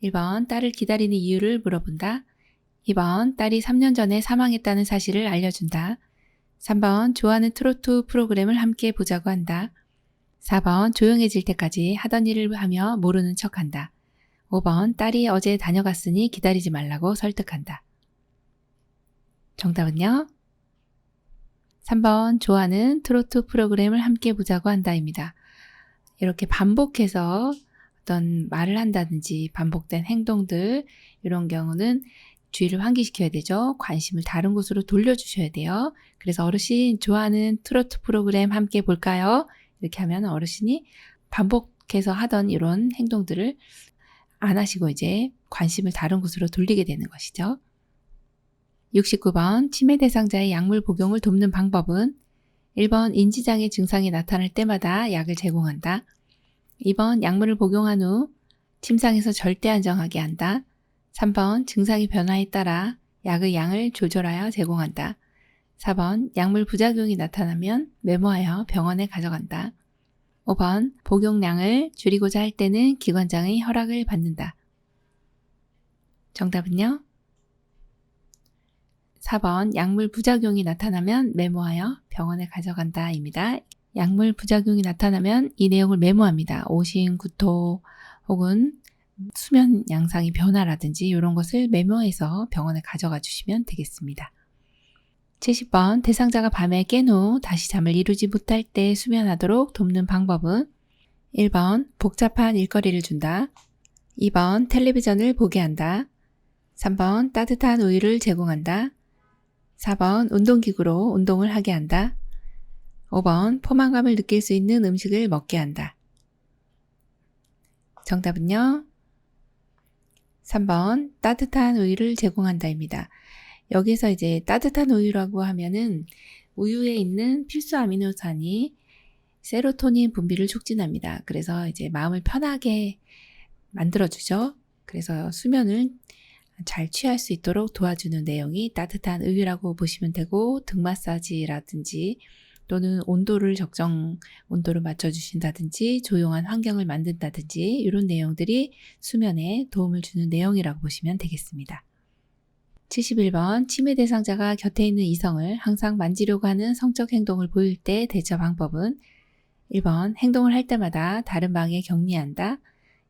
1번 딸을 기다리는 이유를 물어본다. 2번 딸이 3년 전에 사망했다는 사실을 알려준다. 3번 좋아하는 트로트 프로그램을 함께 보자고 한다. 4번 조용해질 때까지 하던 일을 하며 모르는 척한다. 5번 딸이 어제 다녀갔으니 기다리지 말라고 설득한다. 정답은요? 3번 좋아하는 트로트 프로그램을 함께 보자고 한다입니다. 이렇게 반복해서 어떤 말을 한다든지 반복된 행동들 이런 경우는 주의를 환기시켜야 되죠. 관심을 다른 곳으로 돌려주셔야 돼요. 그래서 어르신 좋아하는 트로트 프로그램 함께 볼까요? 이렇게 하면 어르신이 반복해서 하던 이런 행동들을 안 하시고 이제 관심을 다른 곳으로 돌리게 되는 것이죠. 69번 치매 대상자의 약물 복용을 돕는 방법은 1번 인지장애 증상이 나타날 때마다 약을 제공한다. 2번 약물을 복용한 후 침상에서 절대 안정하게 한다. 3번 증상의 변화에 따라 약의 양을 조절하여 제공한다. 4번 약물 부작용이 나타나면 메모하여 병원에 가져간다. 5번 복용량을 줄이고자 할 때는 기관장의 허락을 받는다. 정답은요? 4번 약물 부작용이 나타나면 메모하여 병원에 가져간다 입니다. 약물 부작용이 나타나면 이 내용을 메모합니다. 오심, 구토 혹은 수면 양상의 변화라든지 이런 것을 메모해서 병원에 가져가 주시면 되겠습니다. 70번 대상자가 밤에 깬 후 다시 잠을 이루지 못할 때 수면하도록 돕는 방법은 1번 복잡한 일거리를 준다. 2번 텔레비전을 보게 한다. 3번 따뜻한 우유를 제공한다. 4번 운동기구로 운동을 하게 한다. 5번 포만감을 느낄 수 있는 음식을 먹게 한다. 정답은요? 3번 따뜻한 우유를 제공한다입니다. 여기서 이제 따뜻한 우유라고 하면은 우유에 있는 필수 아미노산이 세로토닌 분비를 촉진합니다. 그래서 이제 마음을 편하게 만들어주죠. 그래서 수면을 잘 취할 수 있도록 도와주는 내용이 따뜻한 우유라고 보시면 되고 등 마사지라든지 또는 적정 온도를 맞춰주신다든지 조용한 환경을 만든다든지 이런 내용들이 수면에 도움을 주는 내용이라고 보시면 되겠습니다. 71번 치매 대상자가 곁에 있는 이성을 항상 만지려고 하는 성적 행동을 보일 때 대처 방법은 1번 행동을 할 때마다 다른 방에 격리한다.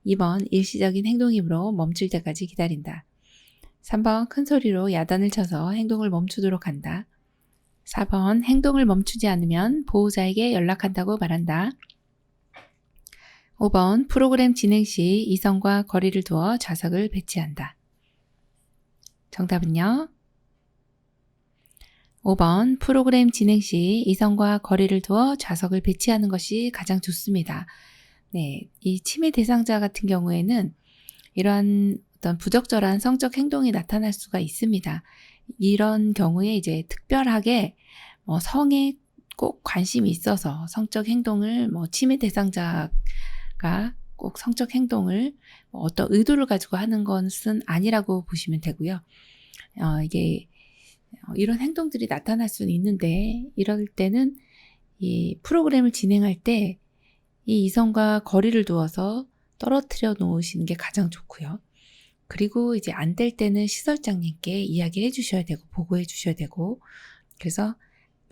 2번 일시적인 행동이므로 멈출 때까지 기다린다. 3번 큰 소리로 야단을 쳐서 행동을 멈추도록 한다. 4번 행동을 멈추지 않으면 보호자에게 연락한다고 말한다. 5번 프로그램 진행 시 이성과 거리를 두어 좌석을 배치한다. 정답은요? 5번 프로그램 진행 시 이성과 거리를 두어 좌석을 배치하는 것이 가장 좋습니다. 네, 이 치매 대상자 같은 경우에는 이러한 어떤 부적절한 성적 행동이 나타날 수가 있습니다. 이런 경우에 이제 특별하게 성에 꼭 관심이 있어서 성적 행동을 치매 대상자가 꼭 성적 행동을 어떤 의도를 가지고 하는 것은 아니라고 보시면 되고요. 이게 이런 행동들이 나타날 수는 있는데 이럴 때는 이 프로그램을 진행할 때 이 이성과 거리를 두어서 떨어뜨려 놓으시는 게 가장 좋고요. 그리고 이제 안 될 때는 시설장님께 이야기해 주셔야 되고 보고해 주셔야 되고 그래서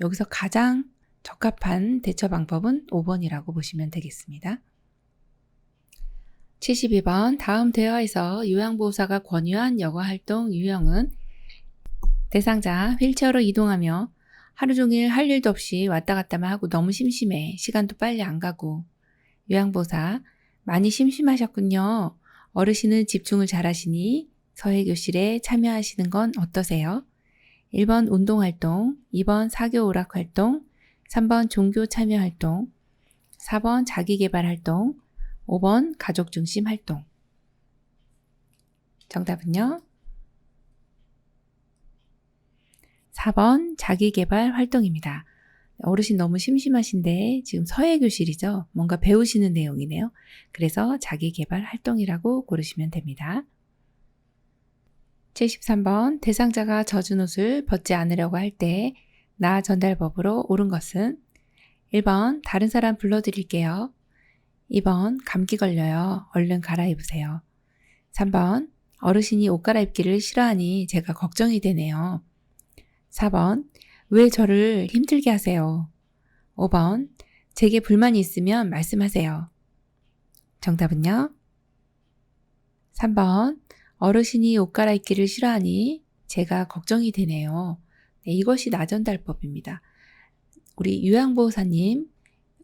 여기서 가장 적합한 대처 방법은 5번이라고 보시면 되겠습니다. 72번 다음 대화에서 요양보호사가 권유한 여가활동 유형은 대상자 휠체어로 이동하며 하루 종일 할 일도 없이 왔다 갔다만 하고 너무 심심해 시간도 빨리 안 가고 요양보호사 많이 심심하셨군요. 어르신은 집중을 잘하시니 서예교실에 참여하시는 건 어떠세요? 1번 운동활동, 2번 사교 오락활동, 3번 종교 참여활동, 4번 자기개발활동, 5번 가족중심 활동. 정답은요? 4번 자기개발 활동입니다. 어르신 너무 심심하신데 지금 서예교실이죠. 뭔가 배우시는 내용이네요. 그래서 자기계발 활동이라고 고르시면 됩니다. 73번 대상자가 젖은 옷을 벗지 않으려고 할 때 나 전달법으로 옳은 것은 1번 다른 사람 불러드릴게요. 2번 감기 걸려요. 얼른 갈아입으세요. 3번 어르신이 옷 갈아입기를 싫어하니 제가 걱정이 되네요. 4번 왜 저를 힘들게 하세요. 5번 제게 불만이 있으면 말씀하세요. 정답은요? 3번 어르신이 옷 갈아입기를 싫어하니 제가 걱정이 되네요. 네, 이것이 나전달법입니다. 우리 요양보호사님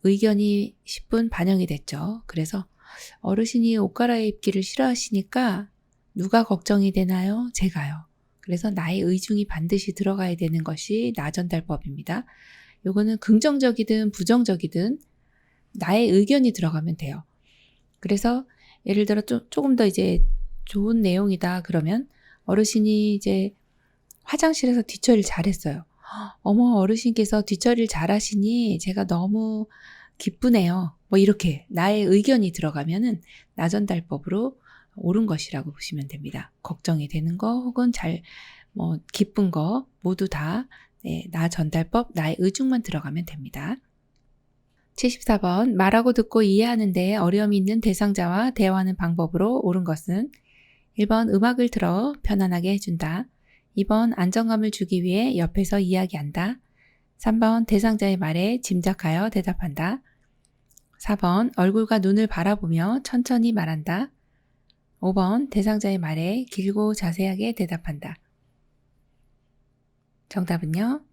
의견이 10분 반영이 됐죠. 그래서 어르신이 옷 갈아입기를 싫어하시니까 누가 걱정이 되나요? 제가요. 그래서 나의 의중이 반드시 들어가야 되는 것이 나전달법입니다. 요거는 긍정적이든 부정적이든 나의 의견이 들어가면 돼요. 그래서 예를 들어 조금 더 이제 좋은 내용이다 그러면 어르신이 이제 화장실에서 뒷처리를 잘했어요. 어머 어르신께서 뒷처리를 잘하시니 제가 너무 기쁘네요. 뭐 이렇게 나의 의견이 들어가면은 나전달법으로 옳은 것이라고 보시면 됩니다. 걱정이 되는 거 혹은 기쁜 거 모두 다 나 전달법, 나의 의중만 들어가면 됩니다. 74번 말하고 듣고 이해하는데 어려움이 있는 대상자와 대화하는 방법으로 옳은 것은 1번 음악을 틀어 편안하게 해준다. 2번 안정감을 주기 위해 옆에서 이야기한다. 3번 대상자의 말에 짐작하여 대답한다. 4번 얼굴과 눈을 바라보며 천천히 말한다. 5번 대상자의 말에 길고 자세하게 대답한다. 정답은요?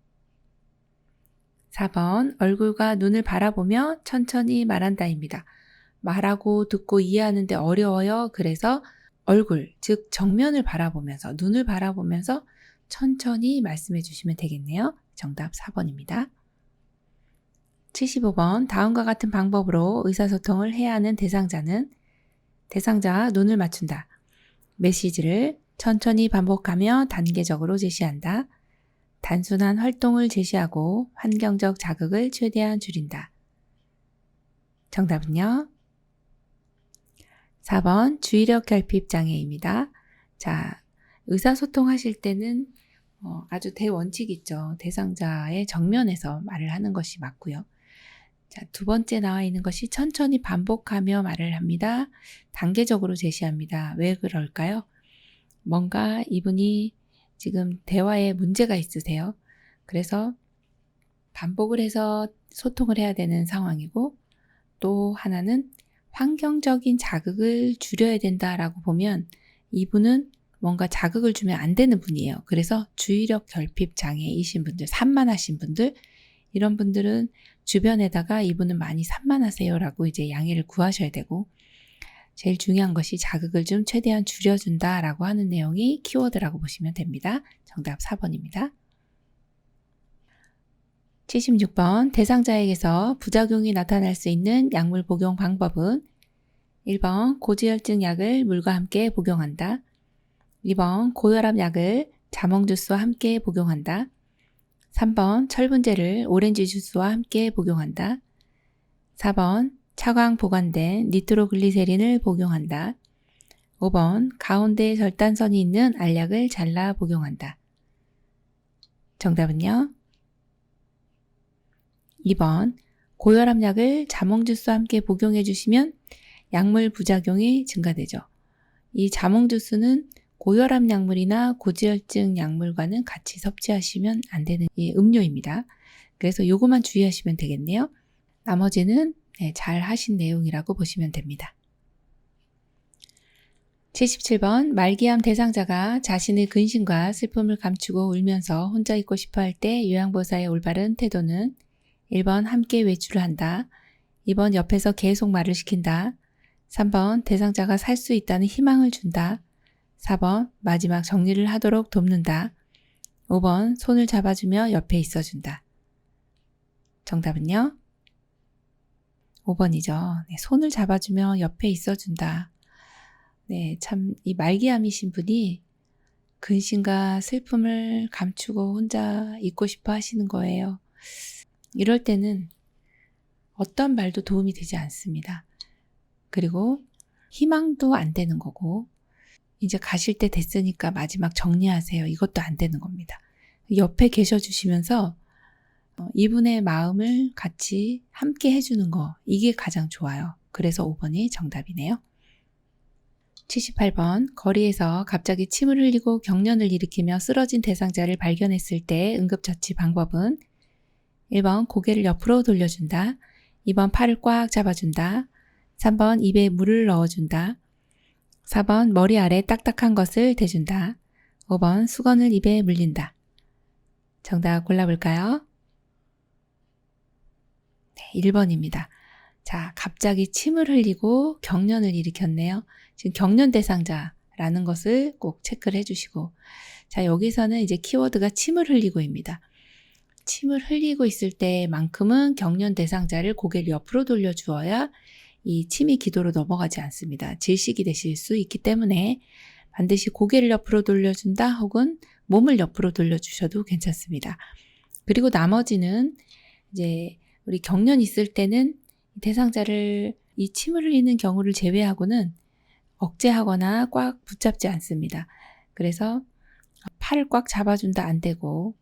4번 얼굴과 눈을 바라보며 천천히 말한다입니다. 말하고 듣고 이해하는데 어려워요. 그래서 얼굴, 즉 정면을 바라보면서 눈을 바라보면서 천천히 말씀해 주시면 되겠네요. 정답 4번입니다. 75번 다음과 같은 방법으로 의사소통을 해야 하는 대상자는 대상자와 눈을 맞춘다. 메시지를 천천히 반복하며 단계적으로 제시한다. 단순한 활동을 제시하고 환경적 자극을 최대한 줄인다. 정답은요? 4번 주의력 결핍 장애입니다. 자, 의사소통 하실 때는 아주 대원칙 있죠. 대상자의 정면에서 말을 하는 것이 맞고요. 자, 두 번째 나와 있는 것이 천천히 반복하며 말을 합니다. 단계적으로 제시합니다. 왜 그럴까요? 뭔가 이분이 지금 대화에 문제가 있으세요. 그래서 반복을 해서 소통을 해야 되는 상황이고 또 하나는 환경적인 자극을 줄여야 된다라고 보면 이분은 뭔가 자극을 주면 안 되는 분이에요. 그래서 주의력 결핍 장애이신 분들, 산만하신 분들 이런 분들은 주변에다가 이분은 많이 산만하세요라고 이제 양해를 구하셔야 되고 제일 중요한 것이 자극을 좀 최대한 줄여준다라고 하는 내용이 키워드라고 보시면 됩니다. 정답 4번입니다. 76번 대상자에게서 부작용이 나타날 수 있는 약물 복용 방법은 1번 고지혈증 약을 물과 함께 복용한다. 2번 고혈압 약을 자몽 주스와 함께 복용한다. 3번 철분제를 오렌지 주스와 함께 복용한다. 4번 차광 보관된 니트로글리세린을 복용한다. 5번 가운데 절단선이 있는 알약을 잘라 복용한다. 정답은요? 2번 고혈압 약을 자몽 주스와 함께 복용해 주시면 약물 부작용이 증가되죠. 이 자몽 주스는 고혈압 약물이나 고지혈증 약물과는 같이 섭취하시면 안 되는 음료입니다. 그래서 요거만 주의하시면 되겠네요. 나머지는 잘 하신 내용이라고 보시면 됩니다. 77번 말기암 대상자가 자신의 근심과 슬픔을 감추고 울면서 혼자 있고 싶어 할 때 요양보호사의 올바른 태도는 1번 함께 외출을 한다. 2번 옆에서 계속 말을 시킨다. 3번 대상자가 살 수 있다는 희망을 준다. 4번 마지막 정리를 하도록 돕는다. 5번 손을 잡아주며 옆에 있어준다. 정답은요? 5번이죠. 손을 잡아주며 옆에 있어준다. 참 이 말기암이신 분이 근심과 슬픔을 감추고 혼자 있고 싶어 하시는 거예요. 이럴 때는 어떤 말도 도움이 되지 않습니다. 그리고 희망도 안 되는 거고, 이제 가실 때 됐으니까 마지막 정리하세요. 이것도 안 되는 겁니다. 옆에 계셔 주시면서 이분의 마음을 같이 함께 해주는 거, 이게 가장 좋아요. 그래서 5번이 정답이네요. 78번, 거리에서 갑자기 침을 흘리고 경련을 일으키며 쓰러진 대상자를 발견했을 때 응급처치 방법은 1번 고개를 옆으로 돌려준다, 2번 팔을 꽉 잡아준다, 3번 입에 물을 넣어준다, 4번 머리 아래 딱딱한 것을 대준다, 5번 수건을 입에 물린다. 정답 골라볼까요? 네, 1번입니다. 자, 갑자기 침을 흘리고 경련을 일으켰네요. 지금 경련 대상자라는 것을 꼭 체크를 해주시고, 자, 여기서는 이제 키워드가 침을 흘리고입니다. 침을 흘리고 있을 때만큼은 경련 대상자를 고개를 옆으로 돌려주어야 이 침이 기도로 넘어가지 않습니다. 질식이 되실 수 있기 때문에 반드시 고개를 옆으로 돌려준다 혹은 몸을 옆으로 돌려주셔도 괜찮습니다. 그리고 나머지는 이제 우리 경련 있을 때는 대상자를 이 침을 흘리는 경우를 제외하고는 억제하거나 꽉 붙잡지 않습니다. 그래서 팔을 꽉 잡아준다 안 되고,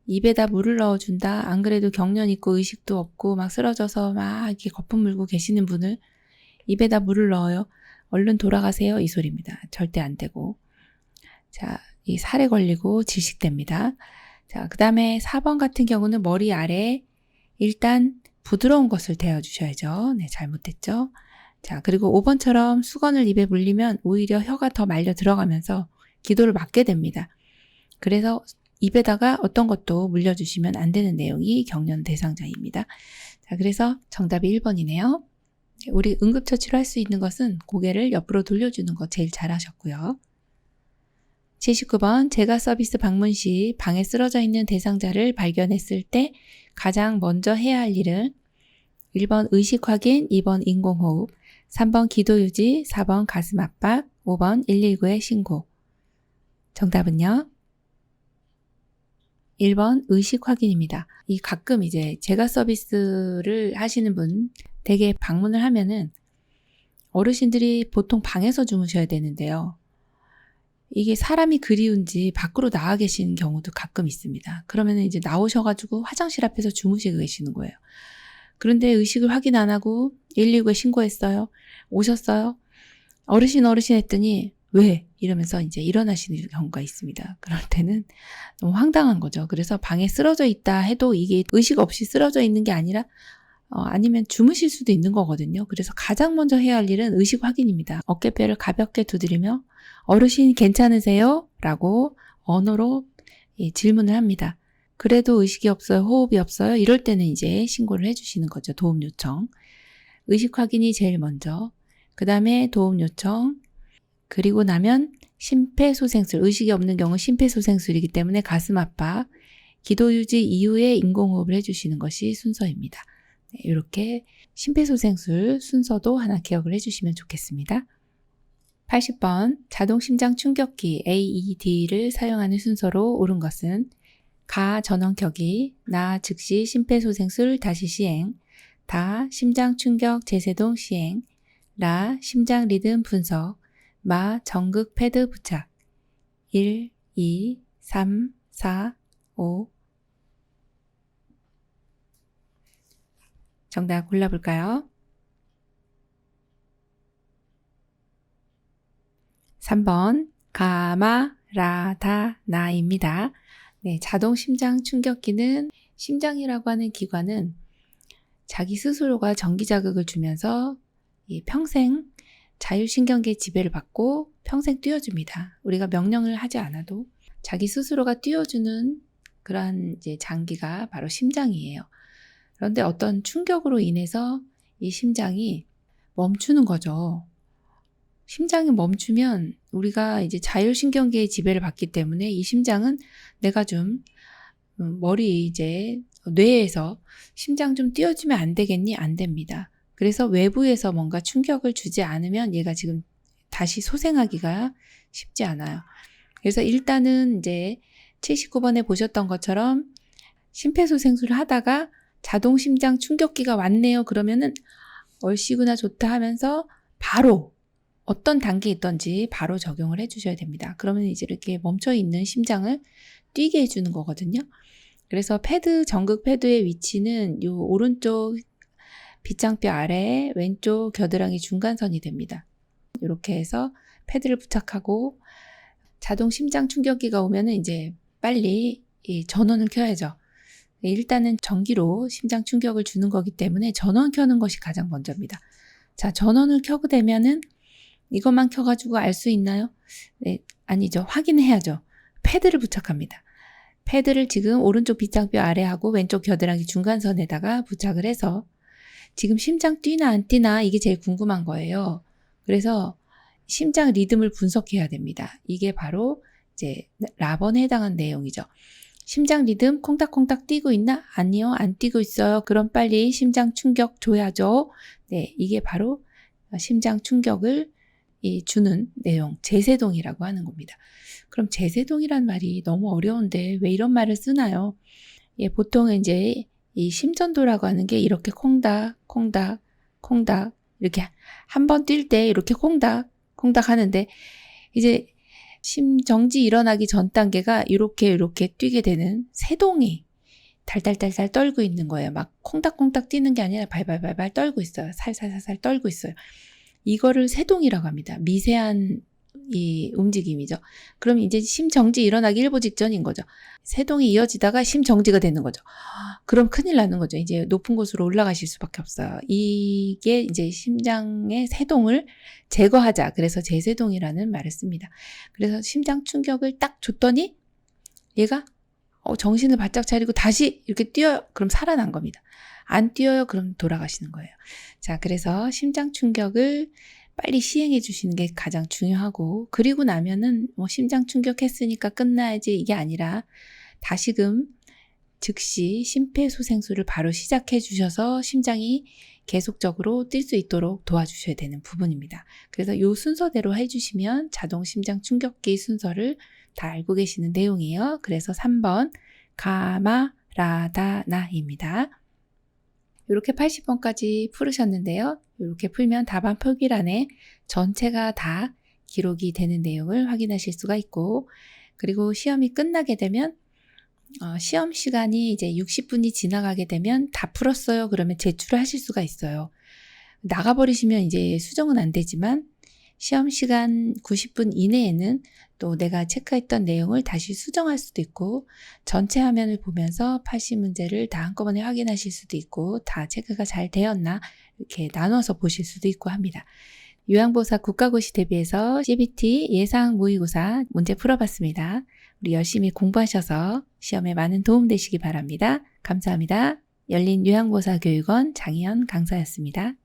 입에다 물을 넣어준다, 안 그래도 경련 있고 의식도 없고 막 쓰러져서 막 이렇게 거품 물고 계시는 분을 입에다 물을 넣어요. 얼른 돌아가세요, 이 소리입니다. 절대 안 되고. 자, 이 살에 걸리고 질식됩니다. 자, 그 다음에 4번 같은 경우는 머리 아래 일단 부드러운 것을 대어주셔야죠. 네, 잘못됐죠. 자, 그리고 5번처럼 수건을 입에 물리면 오히려 혀가 더 말려 들어가면서 기도를 막게 됩니다. 그래서 입에다가 어떤 것도 물려주시면 안 되는 내용이 경련 대상자입니다. 자, 그래서 정답이 1번이네요. 우리 응급처치로 할 수 있는 것은 고개를 옆으로 돌려주는 거 제일 잘하셨고요. 79번, 제가 서비스 방문 시 방에 쓰러져 있는 대상자를 발견했을 때 가장 먼저 해야 할 일은 1번 의식 확인, 2번 인공호흡, 3번 기도 유지, 4번 가슴 압박, 5번 119에 신고. 정답은요? 1번 의식 확인입니다. 이 가끔 이제 제가 서비스를 하시는 분 댁에 방문을 하면은 어르신들이 보통 방에서 주무셔야 되는데요. 이게 사람이 그리운지 밖으로 나와 계시는 경우도 가끔 있습니다. 그러면 이제 나오셔가지고 화장실 앞에서 주무시고 계시는 거예요. 그런데 의식을 확인 안 하고 119에 신고했어요. 오셨어요. 어르신 했더니 왜? 이러면서 이제 일어나시는 경우가 있습니다. 그럴 때는 너무 황당한 거죠. 그래서 방에 쓰러져 있다 해도 이게 의식 없이 쓰러져 있는 게 아니라 아니면 주무실 수도 있는 거거든요. 그래서 가장 먼저 해야 할 일은 의식 확인입니다. 어깨뼈를 가볍게 두드리며 어르신 괜찮으세요? 라고 언어로 질문을 합니다. 그래도 의식이 없어요? 호흡이 없어요? 이럴 때는 이제 신고를 해주시는 거죠. 도움 요청. 의식 확인이 제일 먼저. 그 다음에 도움 요청. 그리고 나면 심폐소생술. 의식이 없는 경우 심폐소생술이기 때문에 가슴 압박. 기도 유지 이후에 인공호흡을 해주시는 것이 순서입니다. 네, 이렇게 심폐소생술 순서도 하나 기억을 해주시면 좋겠습니다. 80번 자동 심장 충격기 AED를 사용하는 순서로 옳은 것은 가 전원 켜기, 나 즉시 심폐소생술 다시 시행, 다 심장 충격 재세동 시행, 라 심장 리듬 분석, 마 전극 패드 부착. 1, 2, 3, 4, 5. 정답 골라볼까요? 3번 가마라다나입니다. 네, 자동 심장 충격기는 심장이라고 하는 기관은 자기 스스로가 전기 자극을 주면서 평생 자율신경계 지배를 받고 평생 뛰어줍니다. 우리가 명령을 하지 않아도 자기 스스로가 뛰어주는 그러한 이제 장기가 바로 심장이에요. 그런데 어떤 충격으로 인해서 이 심장이 멈추는 거죠. 심장이 멈추면 우리가 이제 자율신경계의 지배를 받기 때문에 이 심장은 내가 좀 머리 이제 뇌에서 심장 좀 띄워주면 안 되겠니? 안 됩니다. 그래서 외부에서 뭔가 충격을 주지 않으면 얘가 지금 다시 소생하기가 쉽지 않아요. 그래서 일단은 이제 79번에 보셨던 것처럼 심폐소생술을 하다가 자동 심장 충격기가 왔네요. 그러면은 얼씨구나 좋다 하면서 바로 어떤 단계에 있던지 바로 적용을 해주셔야 됩니다. 그러면 이제 이렇게 멈춰있는 심장을 뛰게 해주는 거거든요. 그래서 패드, 전극 패드의 위치는 요 오른쪽 빗장뼈 아래 왼쪽 겨드랑이 중간선이 됩니다. 이렇게 해서 패드를 부착하고 자동 심장 충격기가 오면은 이제 빨리 이 전원을 켜야죠. 일단은 전기로 심장 충격을 주는 거기 때문에 전원 켜는 것이 가장 먼저입니다. 자, 전원을 켜고 되면은 이것만 켜가지고 알 수 있나요? 네, 아니죠. 확인해야죠. 패드를 부착합니다. 패드를 지금 오른쪽 빗장뼈 아래하고 왼쪽 겨드랑이 중간선에다가 부착을 해서 지금 심장 뛰나 안 뛰나 이게 제일 궁금한 거예요. 그래서 심장 리듬을 분석해야 됩니다. 이게 바로 이제 라번에 해당한 내용이죠. 심장 리듬 콩닥콩닥 뛰고 있나? 아니요, 안 뛰고 있어요. 그럼 빨리 심장 충격 줘야죠. 네, 이게 바로 심장 충격을 주는 내용, 제세동이라고 하는 겁니다. 그럼 제세동이란 말이 너무 어려운데 왜 이런 말을 쓰나요? 예, 보통은 이제 이 심전도라고 하는 게 이렇게 콩닥, 콩닥, 콩닥 이렇게 한 번 뛸 때 이렇게 콩닥, 콩닥 하는데 이제 심정지 일어나기 전 단계가 이렇게 뛰게 되는 세동이 달달달달 떨고 있는 거예요. 막 콩닥콩닥 뛰는 게 아니라 발발발발 떨고 있어요. 살살살살 떨고 있어요. 이거를 세동이라고 합니다. 미세한 이 움직임이죠. 그럼 이제 심정지 일어나기 일보 직전인 거죠. 세동이 이어지다가 심정지가 되는 거죠. 그럼 큰일 나는 거죠. 이제 높은 곳으로 올라가실 수밖에 없어요. 이게 이제 심장의 세동을 제거하자. 그래서 제세동이라는 말을 씁니다. 그래서 심장 충격을 딱 줬더니 얘가 정신을 바짝 차리고 다시 이렇게 뛰어요. 그럼 살아난 겁니다. 안 뛰어요. 그럼 돌아가시는 거예요. 자, 그래서 심장 충격을 빨리 시행해 주시는 게 가장 중요하고, 그리고 나면은 심장 충격했으니까 끝나야지 이게 아니라 다시금 즉시 심폐소생술을 바로 시작해 주셔서 심장이 계속적으로 뛸 수 있도록 도와주셔야 되는 부분입니다. 그래서 이 순서대로 해주시면 자동 심장 충격기 순서를 다 알고 계시는 내용이에요. 그래서 3번 가마라다나입니다. 이렇게 80번까지 풀으셨는데요. 이렇게 풀면 답안 표기란에 전체가 다 기록이 되는 내용을 확인하실 수가 있고, 그리고 시험이 끝나게 되면 시험 시간이 이제 60분이 지나가게 되면 다 풀었어요. 그러면 제출을 하실 수가 있어요. 나가버리시면 이제 수정은 안 되지만 시험 시간 90분 이내에는 또 내가 체크했던 내용을 다시 수정할 수도 있고, 전체 화면을 보면서 80문제를 다 한꺼번에 확인하실 수도 있고, 다 체크가 잘 되었나 이렇게 나눠서 보실 수도 있고 합니다. 요양보호사 국가고시 대비해서 CBT 예상 모의고사 문제 풀어봤습니다. 우리 열심히 공부하셔서 시험에 많은 도움 되시기 바랍니다. 감사합니다. 열린 요양보호사 교육원 장희연 강사였습니다.